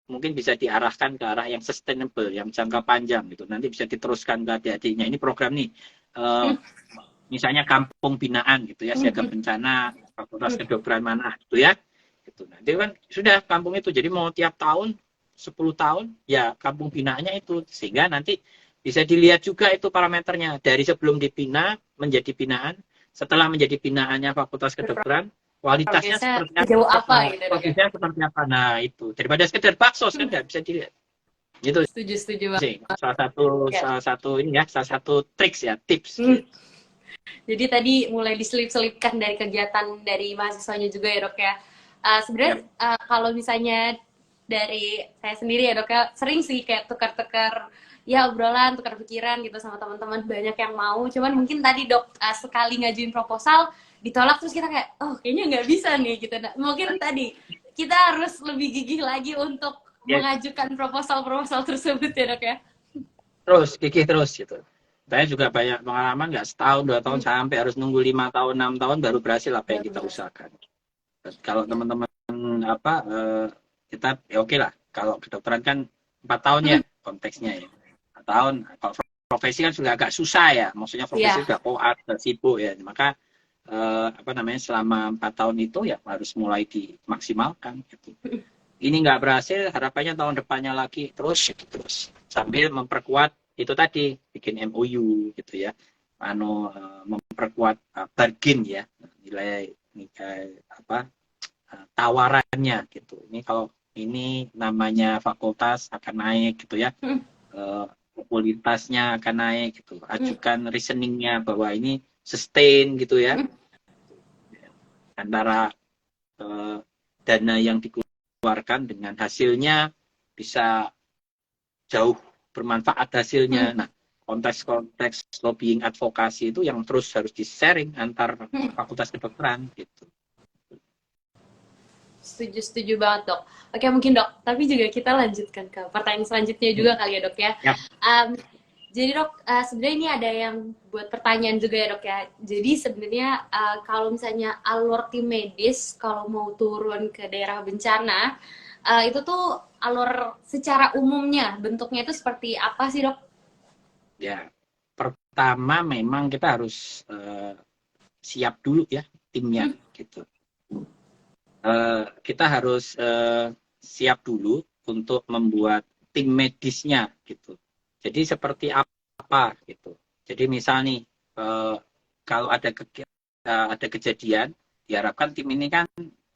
mungkin bisa diarahkan ke arah yang sustainable, yang jangka panjang gitu. Nanti bisa diteruskan ke adik-adiknya. Ini program nih, misalnya kampung binaan gitu ya, siaga bencana, fakultas kedokteran mana gitu ya. Gitu. Nanti kan sudah kampung itu, jadi mau tiap tahun, 10 tahun, ya kampung binaannya itu. Sehingga nanti bisa dilihat juga itu parameternya. Dari sebelum dibina menjadi binaan, setelah menjadi binaannya fakultas kedokteran, kualitasnya seperti apa, gitu, progresnya seperti apa. Nah itu daripada sekedar baksos kan nggak bisa dilihat. Gitu setuju sih. Salah satu triks ya, tips. Jadi tadi mulai diselip-selipkan dari kegiatan dari mahasiswanya juga ya dok ya. Sebenarnya kalau misalnya dari saya sendiri ya dok ya, sering sih kayak tukar-tukar ya obrolan, tukar pikiran gitu sama teman-teman, banyak yang mau. Cuman mungkin tadi dok sekali ngajuin proposal ditolak, terus kita kayak oh kayaknya nggak bisa nih gitu. Nah, mungkin tadi kita harus lebih gigih lagi untuk mengajukan proposal tersebut ya dok ya. Terus gigih terus gitu. Saya juga banyak pengalaman, nggak setahun 2 tahun sampai harus nunggu 5 tahun 6 tahun baru berhasil apa yang kita usahakan. Kalau teman-teman kita ya oke lah. Kalau kedokteran kan 4 tahun ya konteksnya ya. 4 tahun. Kalau profesi kan sudah agak susah ya. Maksudnya profesi sudah koat, sudah sibuk ya. Maka selama 4 tahun itu ya harus mulai dimaksimalkan gitu. Ini nggak berhasil, harapannya tahun depannya lagi terus sambil memperkuat itu tadi, bikin MOU gitu ya, memperkuat bargain ya, nilai tawarannya gitu. Ini kalau ini namanya fakultas akan naik gitu ya, populitasnya akan naik gitu. Ajukan reasoningnya bahwa ini sustain gitu ya, antara dana yang dikeluarkan dengan hasilnya bisa jauh bermanfaat hasilnya. Nah, konteks lobbying advokasi itu yang terus harus di-sharing antar fakultas kedokteran gitu. Setuju banget dok. Oke mungkin dok, tapi juga kita lanjutkan ke pertanyaan selanjutnya juga kali ya dok ya. Jadi dok, sebenarnya ini ada yang buat pertanyaan juga ya dok ya. Jadi sebenarnya kalau misalnya alur tim medis kalau mau turun ke daerah bencana, itu tuh alur secara umumnya bentuknya itu seperti apa sih dok? Ya, pertama memang kita harus siap dulu ya timnya gitu. Kita harus siap dulu untuk membuat tim medisnya gitu. Jadi seperti apa gitu. Jadi misal nih kalau ada kejadian, diharapkan tim ini kan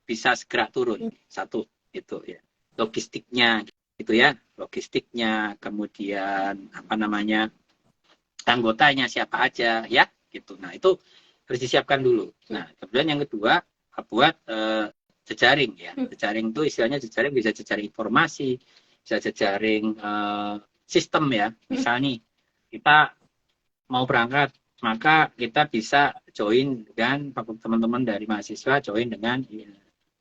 bisa segera turun. Satu itu ya. Logistiknya gitu ya. Logistiknya, kemudian apa namanya? Anggotanya siapa aja ya gitu. Nah, itu harus disiapkan dulu. Nah, kemudian yang kedua buat jejaring ya. Jejaring itu istilahnya jejaring bisa jejaring informasi, bisa jejaring sistem ya. Misalnya kita mau berangkat, maka kita bisa join dengan teman-teman dari mahasiswa join dengan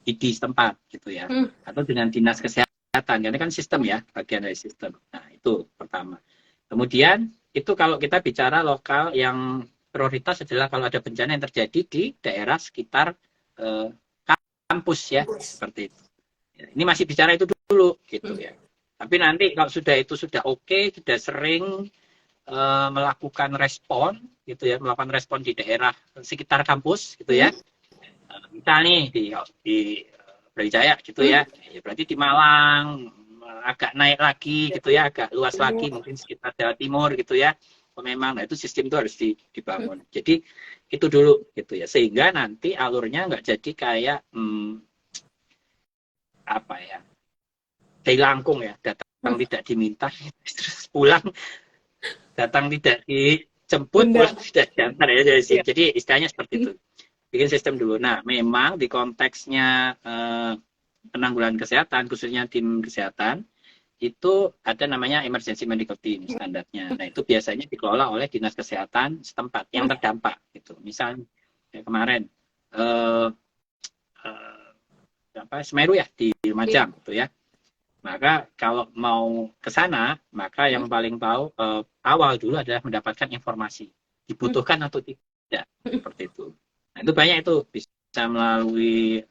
ID setempat gitu ya. Atau dengan dinas kesehatan. Karena kan sistem ya, bagian dari sistem. Nah, itu pertama. Kemudian itu kalau kita bicara lokal yang prioritas adalah kalau ada bencana yang terjadi di daerah sekitar kampus ya, seperti itu. Ini masih bicara itu dulu gitu ya. Tapi nanti kalau sudah itu sudah oke, sudah sering melakukan respon gitu ya, melakukan respon di daerah sekitar kampus gitu ya. Misalnya di Brawijaya gitu ya. Ya berarti di Malang agak naik lagi gitu ya, agak luas lagi mungkin sekitar Jawa Timur gitu ya. Memang nah itu sistem itu harus dibangun. Jadi itu dulu gitu ya, sehingga nanti alurnya nggak jadi kayak apa ya, dilangkung ya, datang tidak diminta terus pulang, datang tidak dijemput pulang tidak diantar ya. Jadi istilahnya seperti itu, bikin sistem dulu. Nah memang di konteksnya penanggulangan kesehatan, khususnya tim kesehatan, itu ada namanya emergency medical team standarnya. Nah itu biasanya dikelola oleh dinas kesehatan setempat yang terdampak gitu. Misalnya kemarin Semeru ya di Lumajang gitu ya. Maka kalau mau ke sana, maka yang paling tahu awal dulu adalah mendapatkan informasi dibutuhkan atau tidak, seperti itu. Nah itu banyak itu bisa melalui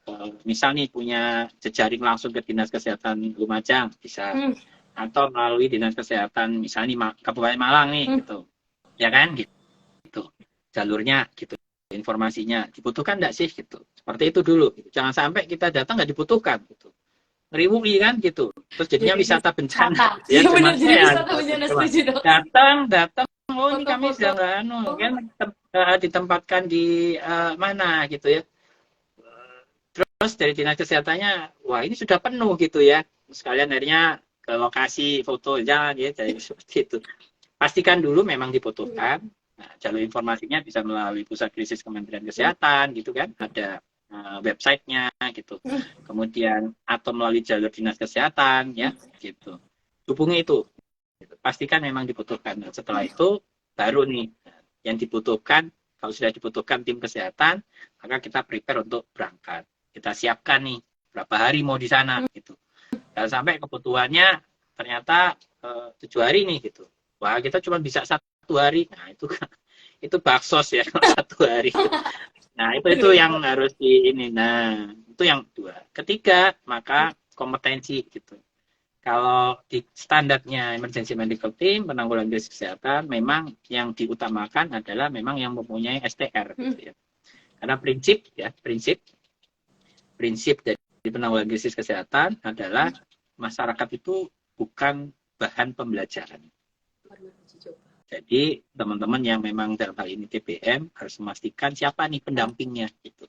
misalnya punya jejaring langsung ke dinas kesehatan Lumajang bisa, atau melalui dinas kesehatan misalnya Kabupaten Malang nih gitu ya kan gitu jalurnya gitu, informasinya dibutuhkan enggak sih gitu, seperti itu dulu gitu. Jangan sampai kita datang nggak dibutuhkan gitu, ngeriwui kan gitu, terus jadinya wisata bencana ya cuma saya datang oh ini kami sedang kan ditempatkan di mana gitu ya. Terus dari dinas kesehatannya, wah ini sudah penuh gitu ya. Sekalian akhirnya ke lokasi foto jangan ya, jadi seperti itu. Pastikan dulu memang dibutuhkan. Nah, jalur informasinya bisa melalui pusat krisis Kementerian Kesehatan gitu kan, ada websitenya gitu. Kemudian atau melalui jalur dinas kesehatan ya gitu. Hubungi itu. Pastikan memang dibutuhkan. Nah, setelah itu baru nih yang dibutuhkan. Kalau sudah dibutuhkan tim kesehatan, maka kita prepare untuk berangkat. Kita siapkan nih berapa hari mau di sana gitu. Jangan sampai kebutuhannya ternyata 7 hari nih gitu. Wah kita cuma bisa 1 hari. Nah itu baksos ya 1 hari. Nah itu yang harus ini. Nah itu yang 2. Ketiga maka kompetensi gitu. Kalau di standarnya emergency medical team penanggulangan krisis kesehatan memang yang diutamakan adalah memang yang mempunyai STR gitu ya. Karena prinsip dari penanggulangan krisis kesehatan adalah masyarakat itu bukan bahan pembelajaran. Jadi teman-teman yang memang dalam hal ini TBM harus memastikan siapa nih pendampingnya gitu.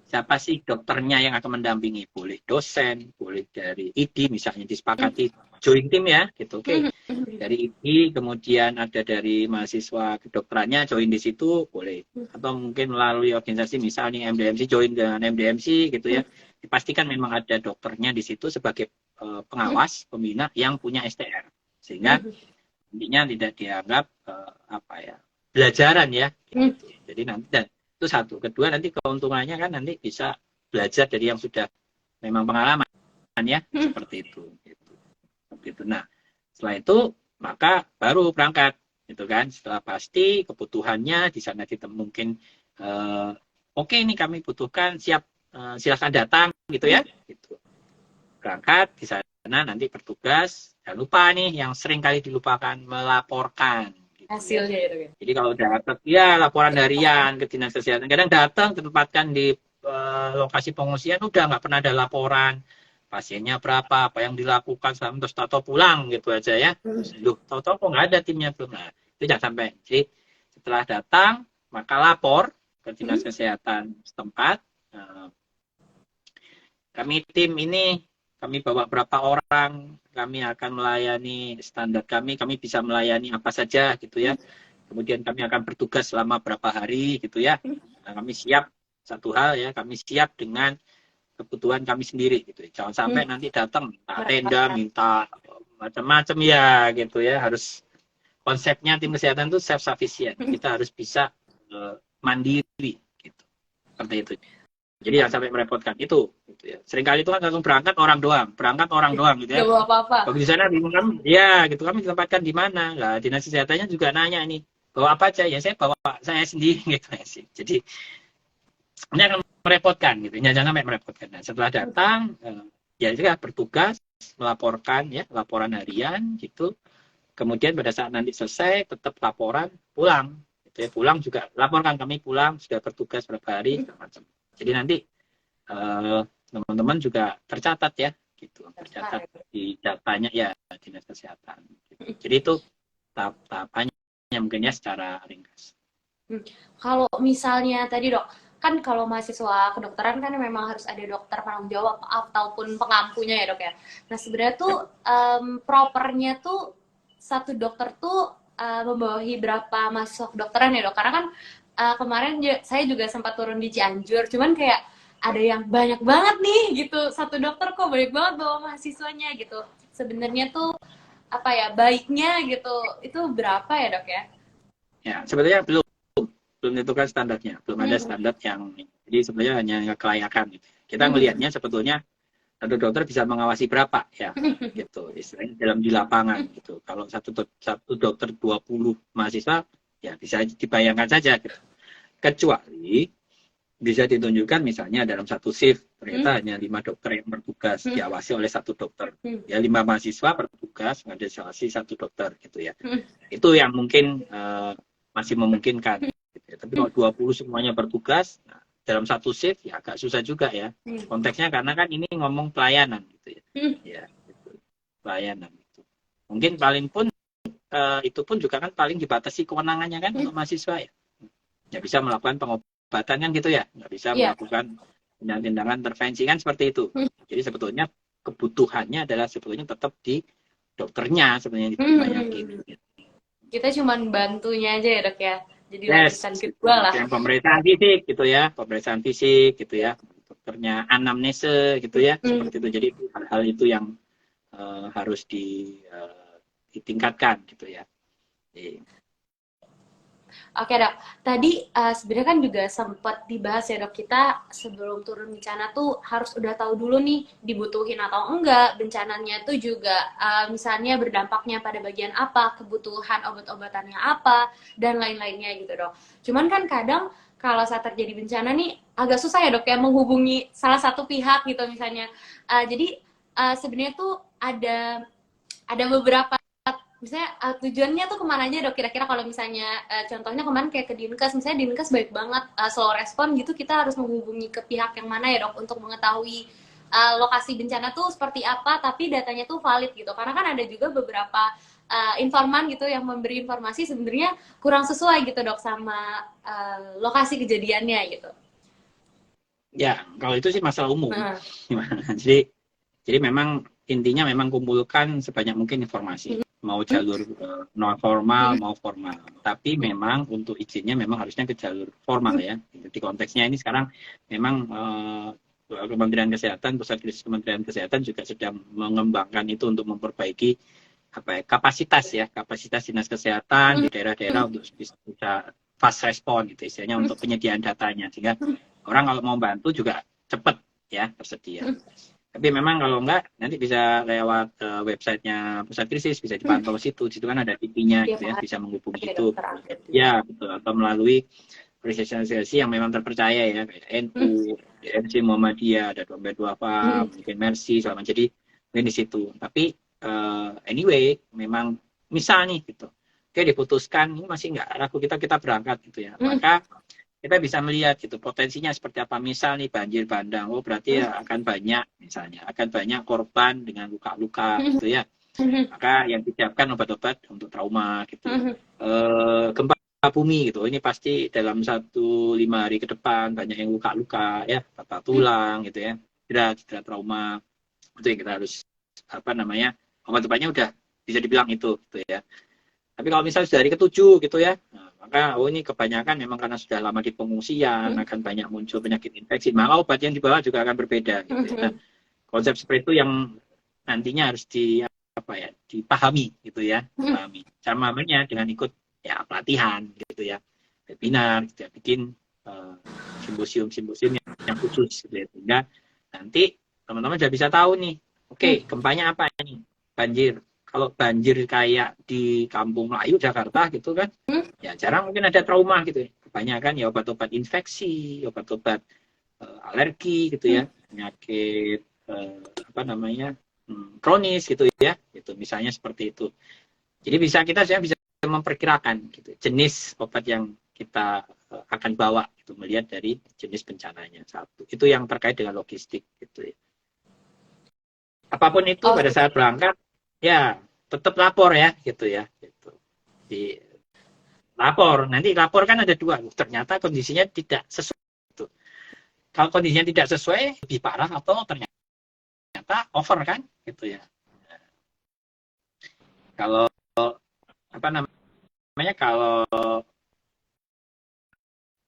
Siapa sih dokternya yang akan mendampingi? Boleh dosen, boleh dari ID misalnya disepakati join tim ya gitu. Oke. Dari ID kemudian ada dari mahasiswa kedokterannya join di situ boleh. Atau mungkin melalui organisasi misalnya MDMC join dengan MDMC gitu ya. Dipastikan memang ada dokternya di situ sebagai pengawas, pembina yang punya STR. Sehingga intinya tidak dianggap belajaran ya. Gitu. Jadi nanti itu satu. Kedua nanti keuntungannya kan nanti bisa belajar dari yang sudah memang pengalaman ya seperti itu. Gitu. Nah setelah itu maka baru berangkat gitu kan. Setelah pasti kebutuhannya di sana kita mungkin oke, ini kami butuhkan siap silakan datang gitu ya. Gitu. Berangkat di sana nanti bertugas. Jangan lupa nih yang sering kali dilupakan melaporkan. Hasilnya itu kan. Jadi kalau datang ya laporan harian ke dinas kesehatan. Kadang datang ditempatkan di lokasi pengungsian udah nggak pernah ada laporan. pasiennya berapa, apa yang dilakukan, terus tato pulang gitu aja ya. Terus, loh, tato kok nggak ada timnya belum. Nah, itu jangan sampai. Jadi setelah datang, maka lapor ke dinas kesehatan setempat. Kami tim ini, kami bawa berapa orang, kami akan melayani standar kami bisa melayani apa saja gitu ya. Kemudian kami akan bertugas selama berapa hari gitu ya. Nah, kami siap satu hal ya, kami siap dengan kebutuhan kami sendiri gitu. Jangan sampai nanti datang minta tenda, minta macam-macam ya gitu ya. Harus konsepnya tim kesehatan itu self sufficient. Kita harus bisa mandiri gitu. Seperti itu. Jadi jangan sampai merepotkan itu gitu ya. Seringkali itu kan langsung berangkat orang doang gitu ya. Gak bawa apa-apa. Kalau di sana bingung kami, ya gitu kami ditempatkan di mana? Lah dinas kesehatannya juga nanya nih, bawa apa aja? Ya saya bawa saya sendiri gitu ya sih. Jadi ini akan merepotkan gitu, jangan sampai merepotkan. Nah, setelah datang, ya juga bertugas melaporkan ya, laporan harian gitu. Kemudian pada saat nanti selesai, tetap laporan pulang. Gitu ya. Pulang juga laporkan kami pulang sudah bertugas berapa hari, macam. Jadi nanti teman-teman juga tercatat ya, gitu. Tercatat di datanya ya dinas kesehatan. Gitu. Jadi itu tahapannya mungkin ya secara ringkas. Kalau misalnya tadi dok, kan kalau mahasiswa kedokteran kan memang harus ada dokter penanggung jawab ataupun pengampunya ya dok ya. Nah sebenarnya tuh propernya tuh satu dokter tuh membawahi berapa mahasiswa kedokteran ya dok? Karena kan kemarin saya juga sempat turun di Cianjur, cuman kayak ada yang banyak banget nih gitu, satu dokter kok banyak banget bawa mahasiswanya gitu. Sebenarnya tuh apa ya baiknya gitu, itu berapa ya dok ya? Ya sebenarnya belum ditentukan standarnya, belum ada standar yang, jadi sebenarnya hanya kelayakan gitu. Kita melihatnya sebetulnya satu dokter bisa mengawasi berapa ya gitu, istilahnya dalam di lapangan gitu. Kalau satu dokter 20 mahasiswa ya bisa dibayangkan saja gitu. Kecuali bisa ditunjukkan misalnya dalam satu shift ternyata hanya 5 dokter yang bertugas diawasi oleh satu dokter. Ya 5 mahasiswa bertugas mengawasi satu dokter gitu ya. Itu yang mungkin masih memungkinkan. Tapi kalau 20 semuanya bertugas, nah, dalam satu shift ya agak susah juga ya. Konteksnya karena kan ini ngomong pelayanan gitu ya. Ya gitu. Pelayanan gitu. Mungkin paling pun itu pun juga kan paling dibatasi kewenangannya kan untuk mahasiswa ya. Nggak bisa melakukan pengobatan kan gitu ya. Nggak bisa melakukan tindakan intervensi kan seperti itu. Jadi sebetulnya kebutuhannya adalah sebetulnya tetap di dokternya sebenarnya dibanyakin. Gitu. Kita cuma bantunya aja ya dok ya. Jadi lapisan kedua lah. Yang pemeriksaan fisik gitu ya, pemeriksaan fisik gitu ya, dokternya anamnese gitu ya, seperti itu. Jadi hal-hal itu yang harus ditingkatkan gitu ya. Oke dok, tadi sebenarnya kan juga sempat dibahas ya dok, kita sebelum turun bencana tuh harus udah tahu dulu nih dibutuhin atau enggak bencananya tuh juga misalnya berdampaknya pada bagian apa, kebutuhan obat-obatannya apa, dan lain-lainnya gitu dok. Cuman kan kadang kalau saat terjadi bencana nih agak susah ya dok ya menghubungi salah satu pihak gitu misalnya. Jadi sebenarnya tuh ada beberapa misalnya tujuannya tuh kemana aja dok kira-kira kalau misalnya contohnya kemarin kayak ke Dinkes, misalnya Dinkes baik banget slow respon gitu, kita harus menghubungi ke pihak yang mana ya dok untuk mengetahui lokasi bencana tuh seperti apa tapi datanya tuh valid gitu, karena kan ada juga beberapa informan gitu yang memberi informasi sebenarnya kurang sesuai gitu dok sama lokasi kejadiannya gitu. Ya kalau itu sih masalah umum. Jadi memang intinya memang kumpulkan sebanyak mungkin informasi, mau jalur non formal mau formal. Tapi memang untuk izinnya memang harusnya ke jalur formal ya. Di konteksnya ini sekarang memang Kementerian Kesehatan, Pusat Krisis Kementerian Kesehatan juga sedang mengembangkan itu untuk memperbaiki kapasitas dinas kesehatan di daerah-daerah untuk bisa fast respon gitu istilahnya, untuk penyediaan datanya sehingga orang kalau mau bantu juga cepat ya tersedia. Tapi memang kalau enggak nanti bisa lewat websitenya Pusat Krisis, bisa dipantau situ kan ada IP-nya gitu ya, bisa menghubungi itu ya betul, atau melalui organisasi yang memang terpercaya ya, kayak NU, DMC Muhammadiyah, ada Dompet Duafa, mungkin Mercy selama, jadi mungkin di situ. Tapi anyway memang misalnya gitu, oke diputuskan ini masih enggak ragu, kita berangkat gitu ya, maka kita bisa melihat gitu potensinya seperti apa. Misal nih banjir bandang, oh berarti ya akan banyak misalnya, akan banyak korban dengan luka-luka gitu ya. Maka yang disiapkan obat-obat untuk trauma gitu. Gempa bumi gitu, ini pasti dalam 1-5 hari ke depan banyak yang luka-luka ya, patah tulang gitu ya, cedera trauma. Itu yang kita harus apa namanya, obat-obatnya udah bisa dibilang itu gitu ya. Tapi kalau misalnya sudah hari ke-7 gitu ya, nah, maka ini kebanyakan memang karena sudah lama di pengungsian, akan banyak muncul penyakit infeksi, maka obat yang dibawa juga akan berbeda gitu ya. Nah, konsep seperti itu yang nantinya harus dipahami gitu ya, dipahami. Cara memahaminya dengan ikut ya pelatihan gitu ya, webinar gitu ya, bikin simposium yang khusus gitu ya, sehingga nanti teman-teman sudah bisa tahu nih, oke, gempanya apa ini? Banjir. Kalau banjir kayak di Kampung Melayu Jakarta gitu kan, ya jarang mungkin ada trauma gitu ya. Kebanyakan ya obat-obat infeksi, obat-obat alergi gitu ya, penyakit kronis gitu ya, itu misalnya seperti itu. Jadi kita bisa memperkirakan gitu jenis obat yang kita akan bawa gitu, melihat dari jenis bencananya satu. Itu yang terkait dengan logistik gitu ya. Apapun itu pada saat berangkat ya tetap lapor ya gitu ya, gitu. Nanti lapor kan ada 2, ternyata kondisinya tidak sesuai gitu. Kalau kondisinya tidak sesuai lebih parah atau ternyata over kan gitu ya. Kalau kalau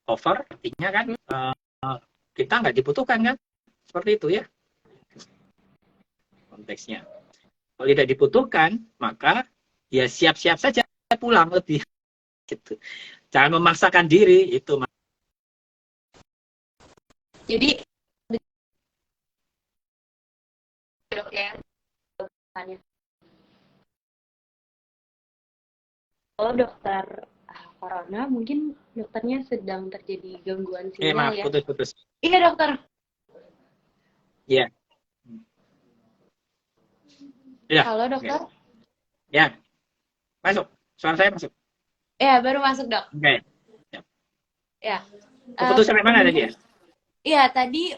over artinya kan kita nggak dibutuhkan kan, seperti itu ya konteksnya. Kalau tidak dibutuhkan, maka ya siap-siap saja pulang lebih gitu. Jangan memaksakan diri itu. Jadi dok ya, kalau dokter corona mungkin dokternya sedang terjadi gangguan sinyal maaf, ya. Putus. Iya dokter. Iya. Ya. Halo dokter. Ya. Masuk. Suara saya masuk. Ya, baru masuk dok. Oke. Ya. Putus sampai mana tadi ya? Iya, tadi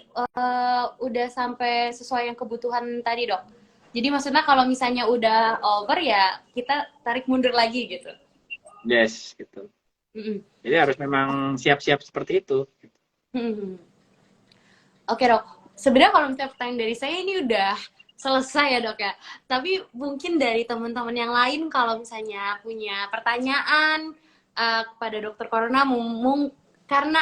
udah sampai sesuai yang kebutuhan tadi dok. Jadi maksudnya kalau misalnya udah over ya kita tarik mundur lagi gitu. Yes, gitu. Jadi harus memang siap-siap seperti itu. Oke dok, sebenarnya kalau misalnya pertanyaan dari saya ini udah selesai ya dok ya. Tapi mungkin dari teman-teman yang lain kalau misalnya punya pertanyaan kepada dokter Corona, karena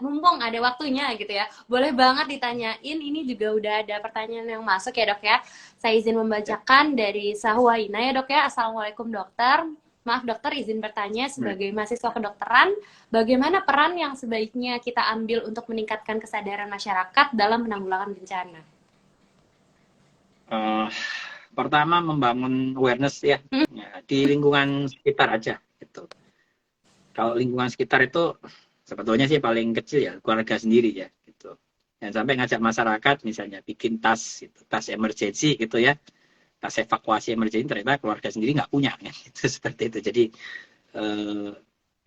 mumpung ada waktunya gitu ya, boleh banget ditanyain. Ini juga udah ada pertanyaan yang masuk ya dok ya. Saya izin membacakan dari Sahwaina ya dok ya. Assalamualaikum dokter. Maaf dokter, izin bertanya sebagai mahasiswa kedokteran, bagaimana peran yang sebaiknya kita ambil untuk meningkatkan kesadaran masyarakat dalam penanggulangan bencana? Pertama membangun awareness ya, di lingkungan sekitar aja gitu. Kalau lingkungan sekitar itu sebetulnya sih paling kecil ya keluarga sendiri ya gitu. Dan sampai ngajak masyarakat misalnya bikin tas gitu, tas emergency gitu ya, tas evakuasi emergency, ternyata keluarga sendiri nggak punya ya. Itu seperti itu. Jadi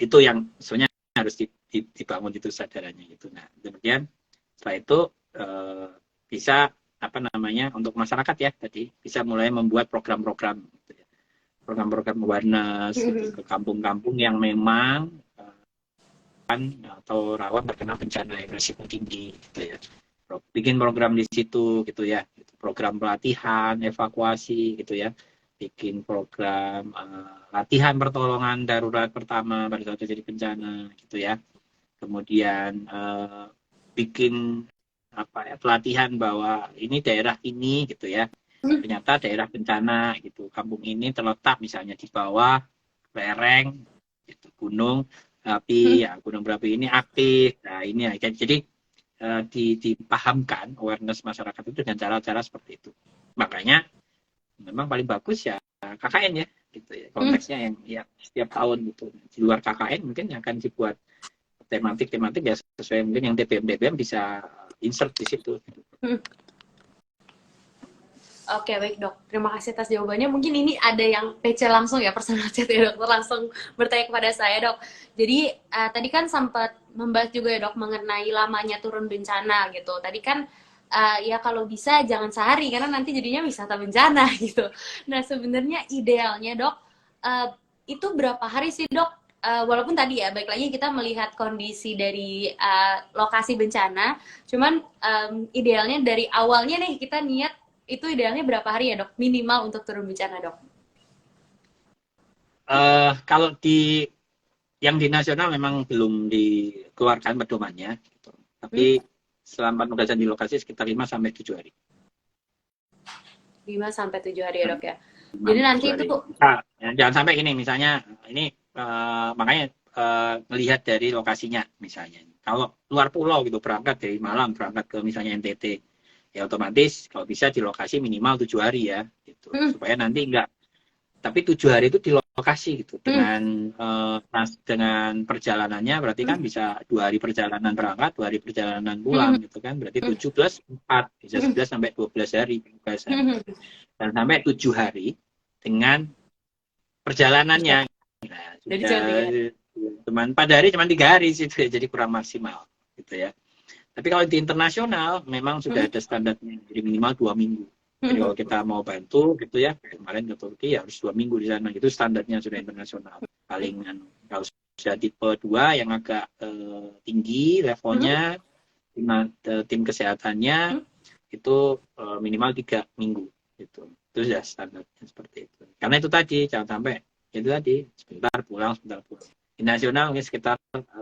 itu yang sebenarnya harus dibangun itu kesadarannya gitu. Nah kemudian setelah itu bisa untuk masyarakat ya tadi bisa mulai membuat program-program gitu ya. Program-program awareness gitu, ke kampung-kampung yang memang atau rawan terkena bencana yang risiko tinggi gitu ya. Bikin program di situ gitu ya, program pelatihan evakuasi gitu ya, bikin program latihan pertolongan darurat pertama pada saat terjadi bencana gitu ya. Kemudian bikin pelatihan bahwa ini daerah ini gitu ya, ternyata daerah bencana gitu, kampung ini terletak misalnya di bawah lereng gitu, gunung api ya, gunung berapi ini aktif. Nah ini ya, jadi dipahamkan awareness masyarakat itu dengan cara-cara seperti itu. Makanya memang paling bagus ya KKN ya gitu ya, konteksnya yang ya setiap tahun gitu. Di luar KKN mungkin akan dibuat tematik ya sesuai mungkin yang DBM bisa insert di situ. Oke, baik dok. Terima kasih atas jawabannya. Mungkin ini ada yang PC langsung ya, personal chat ya dokter, langsung bertanya kepada saya dok. Jadi tadi kan sempat membahas juga ya dok mengenai lamanya turun bencana gitu. Tadi kan ya kalau bisa jangan sehari karena nanti jadinya wisata bencana gitu. Nah sebenarnya idealnya dok, eh, itu berapa hari sih dok? Walaupun tadi ya, baik lagi kita melihat kondisi dari lokasi bencana, cuman idealnya dari awalnya nih kita niat itu idealnya berapa hari ya dok minimal untuk turun bencana dok? Kalau di yang di nasional memang belum dikeluarkan pedomannya, gitu. Hmm? Tapi selama penugasan di lokasi sekitar 5 sampai 7 hari. 5 sampai 7 hari ya dok ya. 5 Jadi sampai nanti 7 itu hari. tuh Nah, ya, jangan sampai gini, misalnya ini makanya melihat dari lokasinya misalnya. Kalau luar pulau gitu berangkat dari Malang berangkat ke misalnya NTT, ya otomatis kalau bisa di lokasi minimal 7 hari ya, gitu. hmm, Supaya nanti enggak. Tapi 7 hari itu di lokasi gitu hmm, dengan perjalanannya berarti kan hmm, bisa 2 hari perjalanan berangkat, 2 hari perjalanan hmm, pulang gitu kan, berarti hmm, 7 plus 4 bisa hmm, 11 sampai 12 hari penugasan hmm, dan sampai 7 hari dengan perjalanannya. Nah, Jadi sudah cuma 3 hari. cuman pada hari cuma 3 hari sih jadi kurang maksimal gitu ya. Tapi kalau di internasional memang sudah Hmm, ada standarnya, jadi minimal 2 minggu. Jadi hmm, kalau kita mau bantu gitu ya, kemarin ke Turki ya harus 2 minggu di sana. Itu standarnya sudah internasional. Palingan kalau sudah tipe 2 yang agak tinggi hmm, levelnya, tim kesehatannya hmm. itu minimal 3 minggu. Gitu. Itu sudah standarnya seperti itu. Karena itu tadi jangan sampai itu tadi sebentar pulang sebentar pulang. Di nasional mungkin sekitar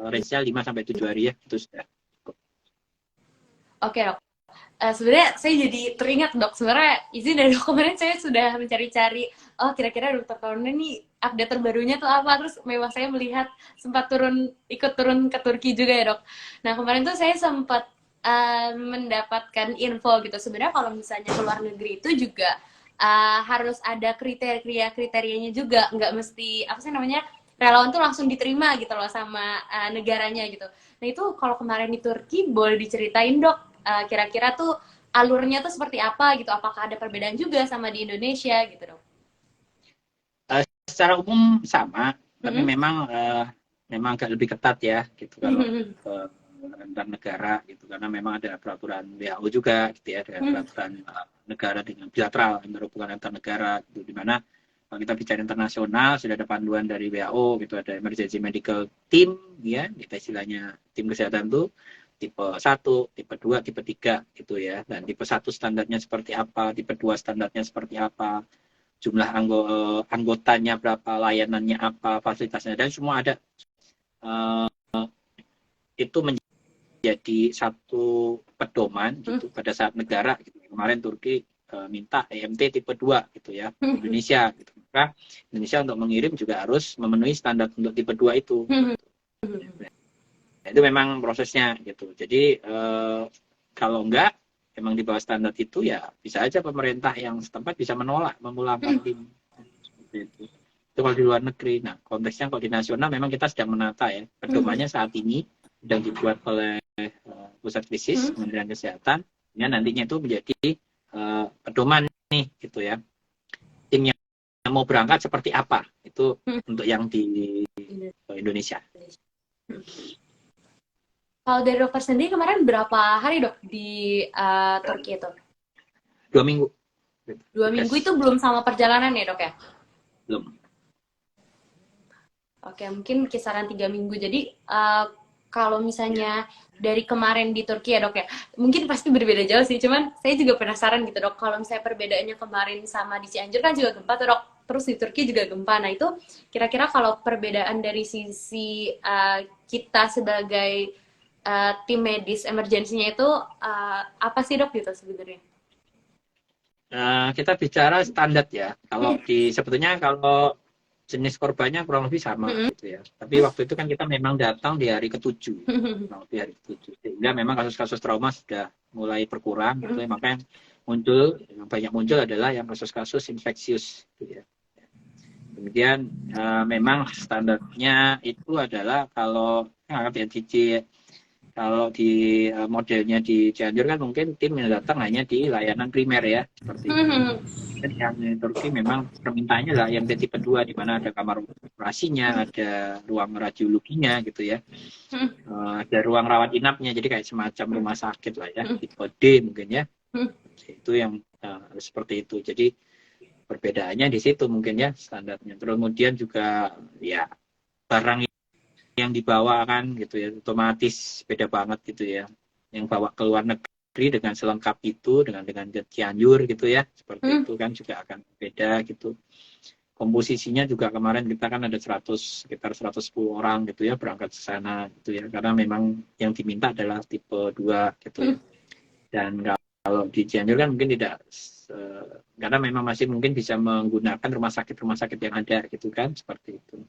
range-nya 5 sampai 7 hari ya, itu sudah cukup. Oke dok. Sebenarnya saya jadi teringat dok, sebenarnya izin dari dok kemarin saya sudah mencari-cari, oh kira-kira dokter Corona nih update terbarunya tuh apa, terus memang saya melihat sempat ikut turun ke Turki juga ya dok. Nah kemarin tuh saya sempat mendapatkan info gitu, sebenarnya kalau misalnya ke luar negeri itu juga harus ada kriterianya juga, nggak mesti apa sih namanya relawan tuh langsung diterima gitu loh sama negaranya gitu. Nah itu kalau kemarin di Turki boleh diceritain dok, kira-kira tuh alurnya tuh seperti apa gitu? Apakah ada perbedaan juga sama di Indonesia gitu dong? Secara umum sama, tapi Mm-mm. memang agak lebih ketat ya gitu kalau ke antar negara gitu karena memang ada peraturan WHO juga gitu ya, ada peraturan negara dengan bilateral antara hubungan antar negara gitu, di mana kalau kita bicara internasional sudah ada panduan dari WHO gitu, ada emergency medical team ya, kita istilahnya tim kesehatan tuh tipe 1, tipe 2, tipe 3 gitu ya. Dan tipe 1 standarnya seperti apa, tipe 2 standarnya seperti apa, jumlah anggotanya berapa, layanannya apa, fasilitasnya, dan semua ada. Itu menjadi satu pedoman gitu pada saat negara gitu. Kemarin Turki minta EMT tipe 2 gitu ya, Indonesia gitu. Maka Indonesia untuk mengirim juga harus memenuhi standar untuk tipe 2 itu. Nah, itu memang prosesnya gitu. Jadi kalau enggak memang di bawah standar itu ya bisa aja pemerintah yang setempat bisa menolak memulangkan tim. Itu. Itu kalau di luar negeri. Nah, konteksnya kalau di nasional memang kita sedang menata ya. Pedomannya saat ini sedang dibuat oleh pusat krisis Kementerian Kesehatan. Ya, nantinya itu menjadi pedoman nih gitu ya. Tim yang mau berangkat seperti apa itu untuk yang di Indonesia. Kalau dari dokter sendiri kemarin berapa hari dok di Turki itu? 2 minggu. 2 minggu itu Tugas belum sama perjalanan ya dok ya? belum. Oke, mungkin kisaran 3 minggu. Jadi kalau Ya. misalnya dari kemarin di Turki ya dok ya, mungkin pasti berbeda jauh sih. Cuman saya juga penasaran gitu dok. Kalau misalnya perbedaannya kemarin sama di Cianjur kan juga gempa tuh dok. Terus di Turki juga gempa. Nah itu kira-kira kalau perbedaan dari sisi kita sebagai tim medis emergensinya itu apa sih dok gitu sebenarnya? Kita bicara standar ya. Kalau sebetulnya kalau jenis korbannya kurang lebih sama Mm-mm. gitu ya. Tapi waktu itu kan kita memang datang di hari ke-7, di hari ke-7. Sehingga memang kasus-kasus trauma sudah mulai berkurang gitu ya. Makanya yang banyak muncul adalah yang kasus-kasus infeksius gitu ya. Kemudian memang standarnya itu adalah kalau HTCC Kalau di modelnya di Cianjur kan mungkin tim yang datang hanya di layanan primer ya, seperti itu. Dan yang di Turki memang permintaannya lah yang tipe 2 di mana ada kamar operasinya, ada ruang radiologinya gitu ya. Ada ruang rawat inapnya, jadi kayak semacam rumah sakit lah ya, tipe D mungkin ya. Itu yang seperti itu. Jadi perbedaannya di situ mungkin ya standarnya. Terus kemudian juga ya barang yang dibawa kan gitu ya, otomatis beda banget gitu ya. Yang bawa ke luar negeri dengan selengkap itu, dengan Cianjur gitu ya, seperti itu kan juga akan beda gitu. Komposisinya juga kemarin kita kan ada sekitar 110 orang gitu ya berangkat ke sana gitu ya, karena memang yang diminta adalah tipe 2 gitu ya. Dan kalau di Cianjur kan mungkin tidak, karena memang masih mungkin bisa menggunakan rumah sakit yang ada gitu kan, seperti itu.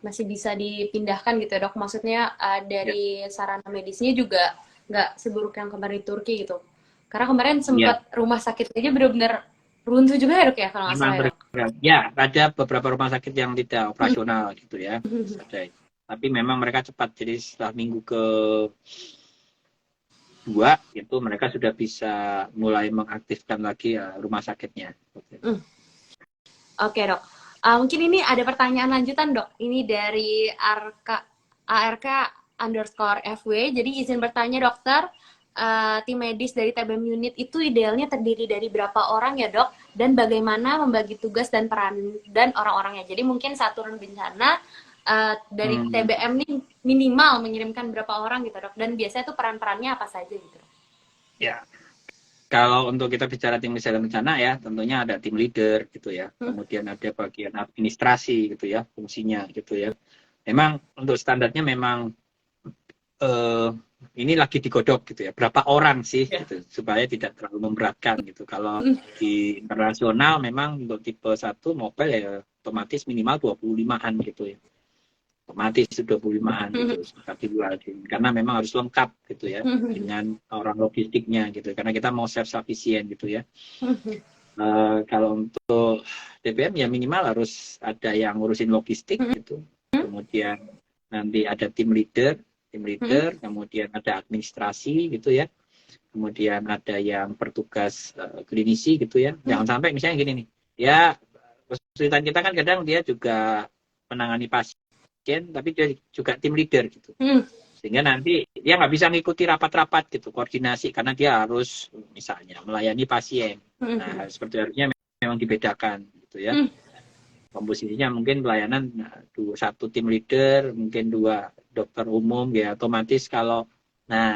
Masih bisa dipindahkan gitu ya dok, maksudnya dari sarana medisnya juga nggak seburuk yang kemarin di Turki gitu, karena kemarin Ya, sempat rumah sakit aja benar-benar runtuh juga ya dok ya kalau nggak memang salah ya dok. ya ada beberapa rumah sakit yang tidak operasional gitu ya, ada. Tapi memang mereka cepat, jadi setelah minggu ke 2 itu mereka sudah bisa mulai mengaktifkan lagi rumah sakitnya. Oke dok, mungkin ini ada pertanyaan lanjutan dok, ini dari ARK_FW, jadi izin bertanya dokter, tim medis dari TBM unit itu idealnya terdiri dari berapa orang ya dok, dan bagaimana membagi tugas dan peran dan orang-orangnya. Jadi mungkin saat turun bencana dari TBM ini minimal mengirimkan berapa orang gitu dok, dan biasanya tuh peran-perannya apa saja gitu dok. Ya, kalau untuk kita bicara tim kesehatan bencana ya, tentunya ada tim leader gitu ya. Kemudian ada bagian administrasi gitu ya, fungsinya gitu ya. Memang untuk standarnya memang ini lagi digodok gitu ya. Berapa orang sih gitu, supaya tidak terlalu memberatkan gitu. Kalau di internasional memang untuk tipe 1 mobile ya otomatis minimal 25-an gitu ya. Otomatis 25-an gitu, karena memang harus lengkap gitu ya dengan orang logistiknya gitu, karena kita mau self sufficient gitu ya. Kalau untuk DPM ya minimal harus ada yang ngurusin logistik gitu, kemudian nanti ada tim leader, kemudian ada administrasi gitu ya, kemudian ada yang bertugas klinisi gitu ya. Jangan sampai misalnya gini nih ya, kesulitan kita kan kadang dia juga menangani pasien tapi dia juga tim leader gitu, sehingga nanti dia nggak bisa ngikuti rapat-rapat gitu, koordinasi, karena dia harus misalnya melayani pasien. Nah seperti harusnya memang dibedakan gitu ya, komposisinya mungkin pelayanan satu tim leader, mungkin 2 dokter umum ya, otomatis kalau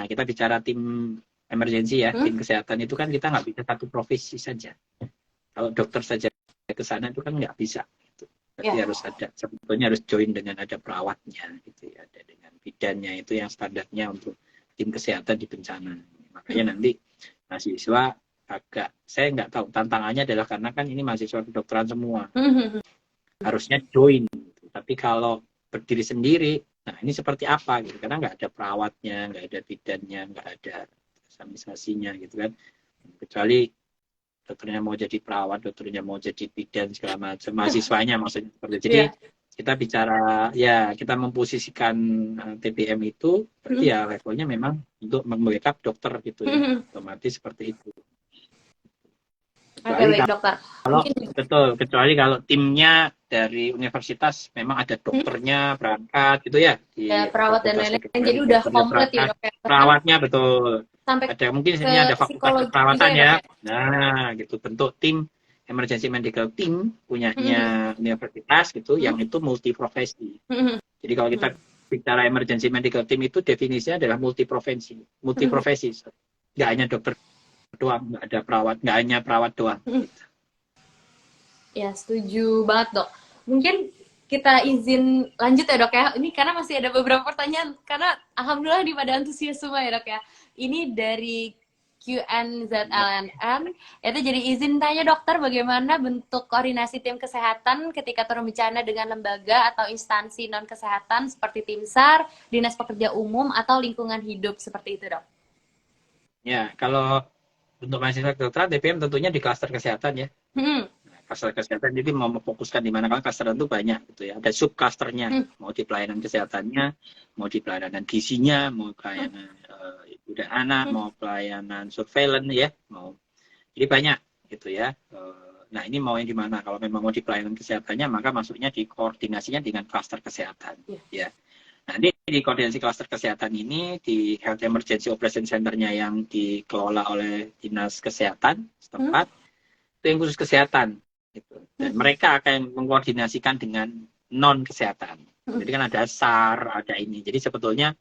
kita bicara tim emergensi ya, tim kesehatan itu kan kita nggak bisa satu profesi saja, kalau dokter saja ke sana itu kan nggak bisa gitu. Berarti harus ada, sebetulnya harus join dengan ada perawatnya gitu ya, ada dengan bidannya, itu yang standarnya untuk tim kesehatan di bencana. Makanya nanti mahasiswa saya nggak tahu, tantangannya adalah karena kan ini mahasiswa kedokteran semua, harusnya join gitu. Tapi kalau berdiri sendiri, nah ini seperti apa gitu, karena nggak ada perawatnya, nggak ada bidannya, nggak ada sanitasinya gitu kan, kecuali dokternya mau jadi perawat, dokternya mau jadi bidan segala macam, mahasiswanya maksudnya seperti itu. Jadi kita bicara ya, kita memposisikan TBM itu berarti ya levelnya memang untuk membackup dokter gitu ya, otomatis seperti itu. Oke, baik dokter. Kecuali kalau timnya dari universitas memang ada dokternya berangkat gitu ya, ya perawat dan lain-lain, jadi udah komplit ya dok. Perawatnya betul. Sampai ada mungkin di sini ada fakultas perawatan ya. Nah, gitu, bentuk tim emergency medical team punyanya universitas gitu, yang itu multiprofesi. Jadi kalau kita bicara emergency medical team itu definisinya adalah multiprofesi. Nggak hanya dokter doang, nggak ada perawat, nggak hanya perawat doang. Gitu. Ya, setuju banget dok. Mungkin kita izin lanjut ya dok ya. Ini karena masih ada beberapa pertanyaan, karena alhamdulillah di pada antusias semua ya dok ya. Ini dari QNZLNN, itu jadi izin tanya dokter, bagaimana bentuk koordinasi tim kesehatan ketika turun bencana dengan lembaga atau instansi non-kesehatan seperti tim SAR, Dinas Pekerja Umum, atau lingkungan hidup seperti itu dok? Ya, kalau untuk mahasiswa kedokteran, TPM tentunya di klaster kesehatan ya. Klaster kesehatan jadi mau memfokuskan di mana, kalau klaster itu banyak gitu ya. Ada sub klasternya, mau di pelayanan kesehatannya, mau di pelayanan gizinya, mau pelayanan ibu dan anak, mau pelayanan surveillance ya, mau. Jadi banyak gitu ya. Nah ini mau yang di mana? Kalau memang mau di pelayanan kesehatannya, maka masuknya di koordinasinya dengan klaster kesehatan ya. Nanti di koordinasi klaster kesehatan ini di Health Emergency Operation Center-nya yang dikelola oleh Dinas Kesehatan setempat, itu yang khusus kesehatan. Gitu. Dan mereka akan mengkoordinasikan dengan non kesehatan. Jadi kan ada SAR, ada ini. Jadi sebetulnya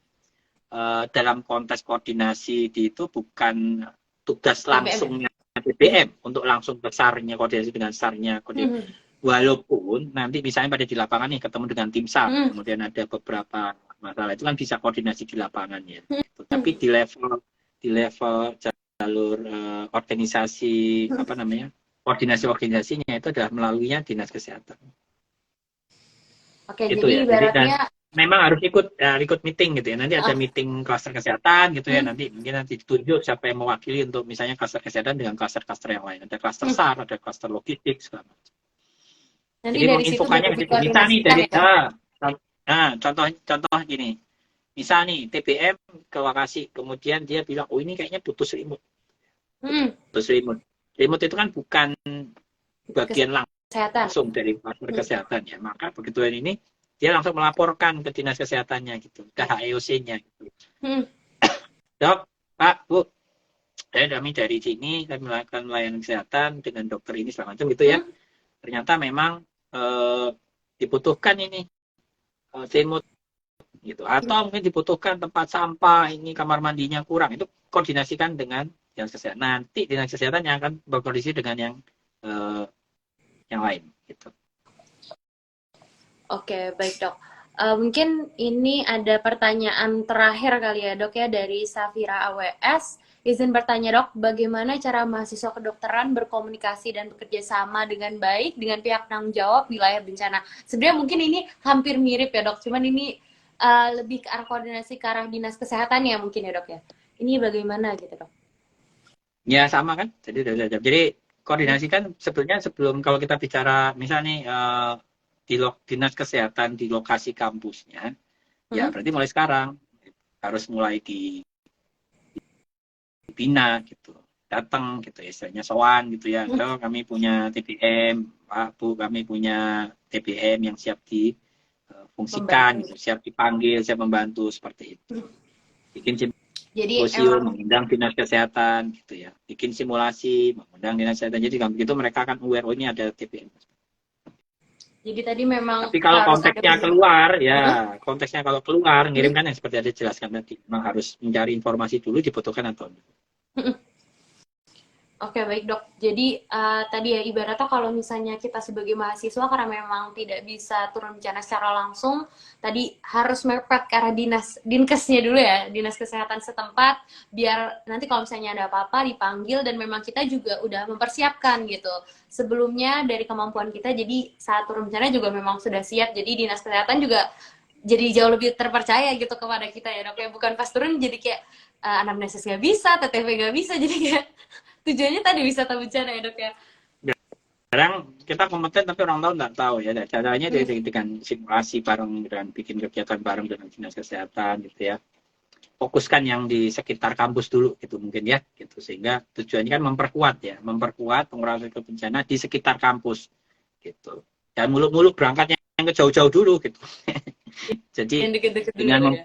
dalam konteks koordinasi itu bukan tugas langsungnya BBM untuk langsung ke SAR-nya, koordinasi dengan SAR-nya. Walaupun nanti misalnya pada di lapangan nih ketemu dengan tim SAR, kemudian ada beberapa masalah itu kan bisa koordinasi di lapangan ya. Gitu. Tapi di level jalur organisasi apa namanya? Koordinasi-organisasinya itu adalah melaluinya Dinas Kesehatan. Oke, itu jadi ya. ibaratnya Jadi, memang harus ikut meeting gitu ya. Nanti ada meeting klaster kesehatan gitu ya. Nanti mungkin ditunjuk siapa yang mewakili untuk misalnya klaster kesehatan dengan klaster-klaster yang lain. Ada klaster SAR, ada klaster logistik segala macam. nanti Jadi dari situ menginfokannya baru gitu. Misal nih dikoordinasikan dari contoh gini. Misal nih TBM ke Lokasi, kemudian dia bilang, oh ini kayaknya butuh selimut. Butuh selimut. Selimut itu kan bukan bagian langsung dari klaster kesehatan ya. Maka begitu ini dia langsung melaporkan ke Dinas Kesehatannya gitu, ke HEOC-nya gitu. Dok, Pak, Bu, kami dari sini kami melakukan pelayanan kesehatan dengan dokter ini segala macam gitu ya. Ternyata memang dibutuhkan ini selimut gitu, atau mungkin dibutuhkan tempat sampah, ini kamar mandinya kurang, itu koordinasikan dengan Dinas Kesehatan. Nanti Dinas Kesehatan yang akan berkoordinasi dengan yang lain gitu. Oke, baik dok. Mungkin ini ada pertanyaan terakhir kali ya dok ya dari Safira AWS. Izin bertanya dok, bagaimana cara mahasiswa kedokteran berkomunikasi dan bekerja sama dengan baik dengan pihak penanggung jawab wilayah bencana? Sebenarnya mungkin ini hampir mirip ya dok, cuman ini lebih ke arah koordinasi ke arah Dinas Kesehatan ya mungkin ya dok ya. Ini bagaimana gitu dok? Ya sama kan, jadi koordinasi kan sebetulnya sebelum kalau kita bicara misalnya di Dinas Kesehatan di lokasi kampusnya, ya berarti mulai sekarang harus mulai dibina gitu, datang gitu istilahnya sowan gitu ya. So, kami punya TBM, Pak Bu, kami punya TBM yang siap difungsikan, gitu, siap dipanggil, siap membantu seperti itu. Bikin simposium, mengundang Dinas Kesehatan gitu ya, bikin simulasi, mengundang Dinas Kesehatan. Jadi kalau begitu mereka akan aware, oh ini ada TBM. Jadi tadi memang tapi kalau konteksnya keluar ya, konteksnya kalau keluar ngirimkan yang seperti ada jelaskan tadi, memang harus mencari informasi dulu dibutuhkan atau enggak. Oke, baik dok. Jadi tadi ya ibaratnya kalau misalnya kita sebagai mahasiswa karena memang tidak bisa turun bencana secara langsung, tadi harus mepet ke arah dinkesnya dulu ya, Dinas Kesehatan setempat, biar nanti kalau misalnya ada apa-apa dipanggil dan memang kita juga udah mempersiapkan gitu. Sebelumnya dari kemampuan kita, jadi saat turun bencana juga memang sudah siap, jadi Dinas Kesehatan juga jadi jauh lebih terpercaya gitu kepada kita ya dok ya. Bukan pas turun jadi kayak anamnesis nggak bisa, TTV nggak bisa, jadi kayak tujuannya tadi wisata bencana ya dok ya. Kadang kita kompeten tapi orang tahu nggak tahu ya. Caranya dengan simulasi bareng dan bikin kegiatan bareng dengan Dinas Kesehatan gitu ya. Fokuskan yang di sekitar kampus dulu gitu mungkin ya gitu, sehingga tujuannya kan memperkuat pengurangan risiko bencana di sekitar kampus gitu. Dan muluk-muluk berangkatnya yang ke jauh-jauh dulu gitu. Jadi yang deket-deket dengan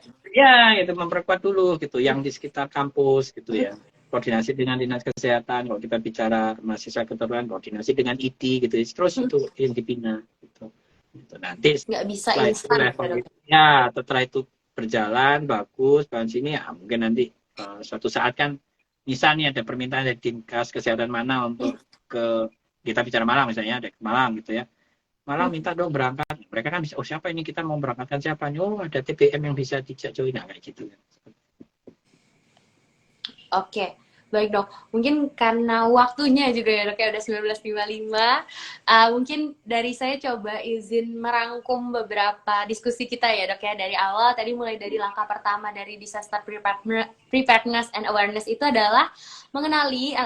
itu memperkuat dulu gitu yang di sekitar kampus gitu ya. Koordinasi dengan Dinas Kesehatan, kalau kita bicara mahasiswa kedokteran, koordinasi dengan ID gitu, terus itu yang dibina gitu. Nanti nggak bisa instan ya, setelah itu berjalan bagus kan sini ya, mungkin nanti suatu saat kan misalnya ada permintaan dari Dinas Kesehatan mana untuk ke kita bicara Malang misalnya, ada ke Malang gitu ya, Malang minta dong berangkat, mereka kan bisa, oh siapa ini, kita mau berangkatkan siapa, oh ada TBM yang bisa dijak join, nah kayak gitu. Oke, Baik dok, mungkin karena waktunya juga ya dok ya udah 19.55, mungkin dari saya coba izin merangkum beberapa diskusi kita ya dok ya. Dari awal tadi mulai dari langkah pertama dari disaster preparedness and awareness itu adalah mengenali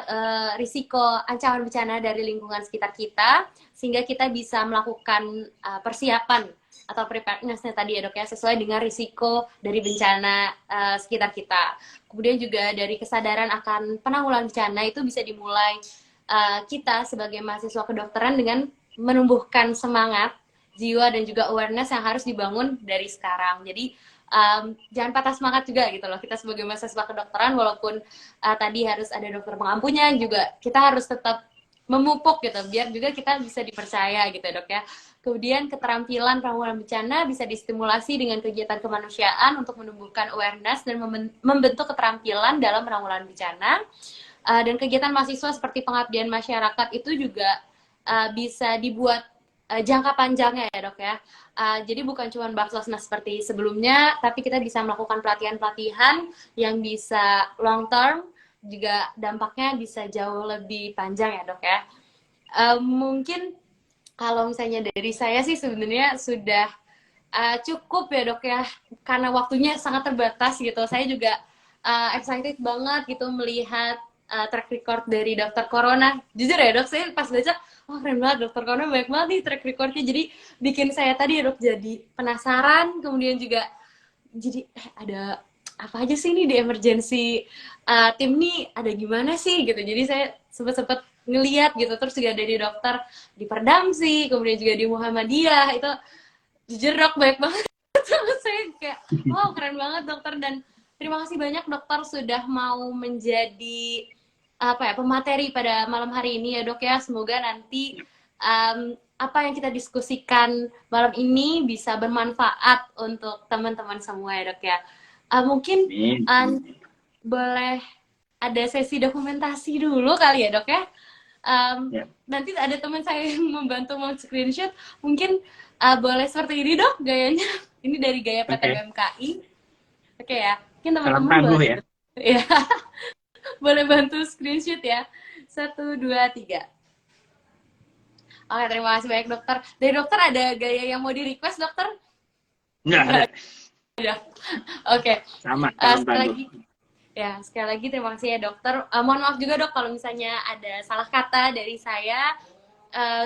risiko ancaman bencana dari lingkungan sekitar kita, sehingga kita bisa melakukan persiapan atau preparedness-nya tadi ya dok ya, sesuai dengan risiko dari bencana sekitar kita. Kemudian juga dari kesadaran akan penanggulangan bencana itu bisa dimulai kita sebagai mahasiswa kedokteran dengan menumbuhkan semangat, jiwa, dan juga awareness yang harus dibangun dari sekarang. Jadi jangan patah semangat juga gitu loh. Kita sebagai mahasiswa kedokteran, walaupun tadi harus ada dokter pengampunya, juga kita harus tetap memupuk gitu, biar juga kita bisa dipercaya gitu dok ya. Kemudian keterampilan penanggulangan bencana bisa distimulasi dengan kegiatan kemanusiaan untuk menumbuhkan awareness dan membentuk keterampilan dalam penanggulangan bencana. Dan kegiatan mahasiswa seperti pengabdian masyarakat itu juga bisa dibuat jangka panjangnya ya dok ya. Jadi bukan cuma baksosnas seperti sebelumnya, tapi kita bisa melakukan pelatihan-pelatihan yang bisa long term, juga dampaknya bisa jauh lebih panjang ya dok ya. Mungkin kalau misalnya dari saya sih sebenarnya sudah cukup ya dok ya, karena waktunya sangat terbatas gitu. Saya juga excited banget gitu melihat track record dari dokter corona. Jujur ya dok, saya pas baca, oh keren banget dokter corona, banyak banget nih track recordnya. Jadi bikin saya tadi ya dok jadi penasaran, kemudian juga jadi ada apa aja sih nih di emergency tim nih ada gimana sih gitu. Jadi saya sempet ngeliat gitu, terus juga dari dokter di Perdamsi, kemudian juga di Muhammadiyah, itu jujur dok baik banget. Saya kayak wow keren banget dokter, dan terima kasih banyak dokter sudah mau menjadi apa ya pemateri pada malam hari ini ya dok ya. Semoga nanti apa yang kita diskusikan malam ini bisa bermanfaat untuk teman-teman semua ya dok ya. Mungkin boleh ada sesi dokumentasi dulu kali ya dok ya. Nanti ada teman saya yang membantu mau screenshot, mungkin boleh seperti ini dok gayanya. Ini dari gaya PTBMKI. Oke ya, mungkin teman-teman boleh ya. Boleh bantu screenshot ya. 1, 2, 3. Oke, terima kasih banyak dokter. Dari dokter ada gaya yang mau di request dokter? Enggak ada. Oke. Sama sekali lagi. Ya, sekali lagi terima kasih ya dokter. Mohon maaf juga dok kalau misalnya ada salah kata dari saya.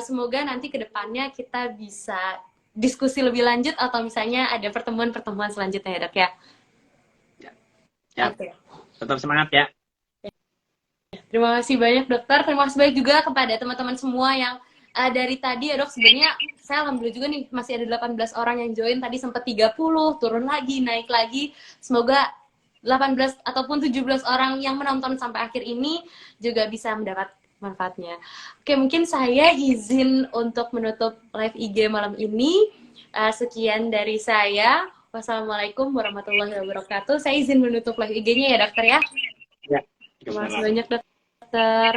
Semoga nanti kedepannya kita bisa diskusi lebih lanjut atau misalnya ada pertemuan-pertemuan selanjutnya ya dok ya. Ya. Okay. Tetap semangat ya. Terima kasih banyak dokter. Terima kasih banyak juga kepada teman-teman semua yang dari tadi ya dok. Sebenarnya saya alhamdulillah juga nih masih ada 18 orang yang join. Tadi sempat 30, turun lagi, naik lagi. Semoga 18 ataupun 17 orang yang menonton sampai akhir ini juga bisa mendapat manfaatnya. Oke, mungkin saya izin untuk menutup live IG malam ini. Sekian dari saya. Wassalamualaikum warahmatullahi wabarakatuh. Saya izin menutup live IG-nya ya dokter ya. Ya. Terima kasih banyak dokter.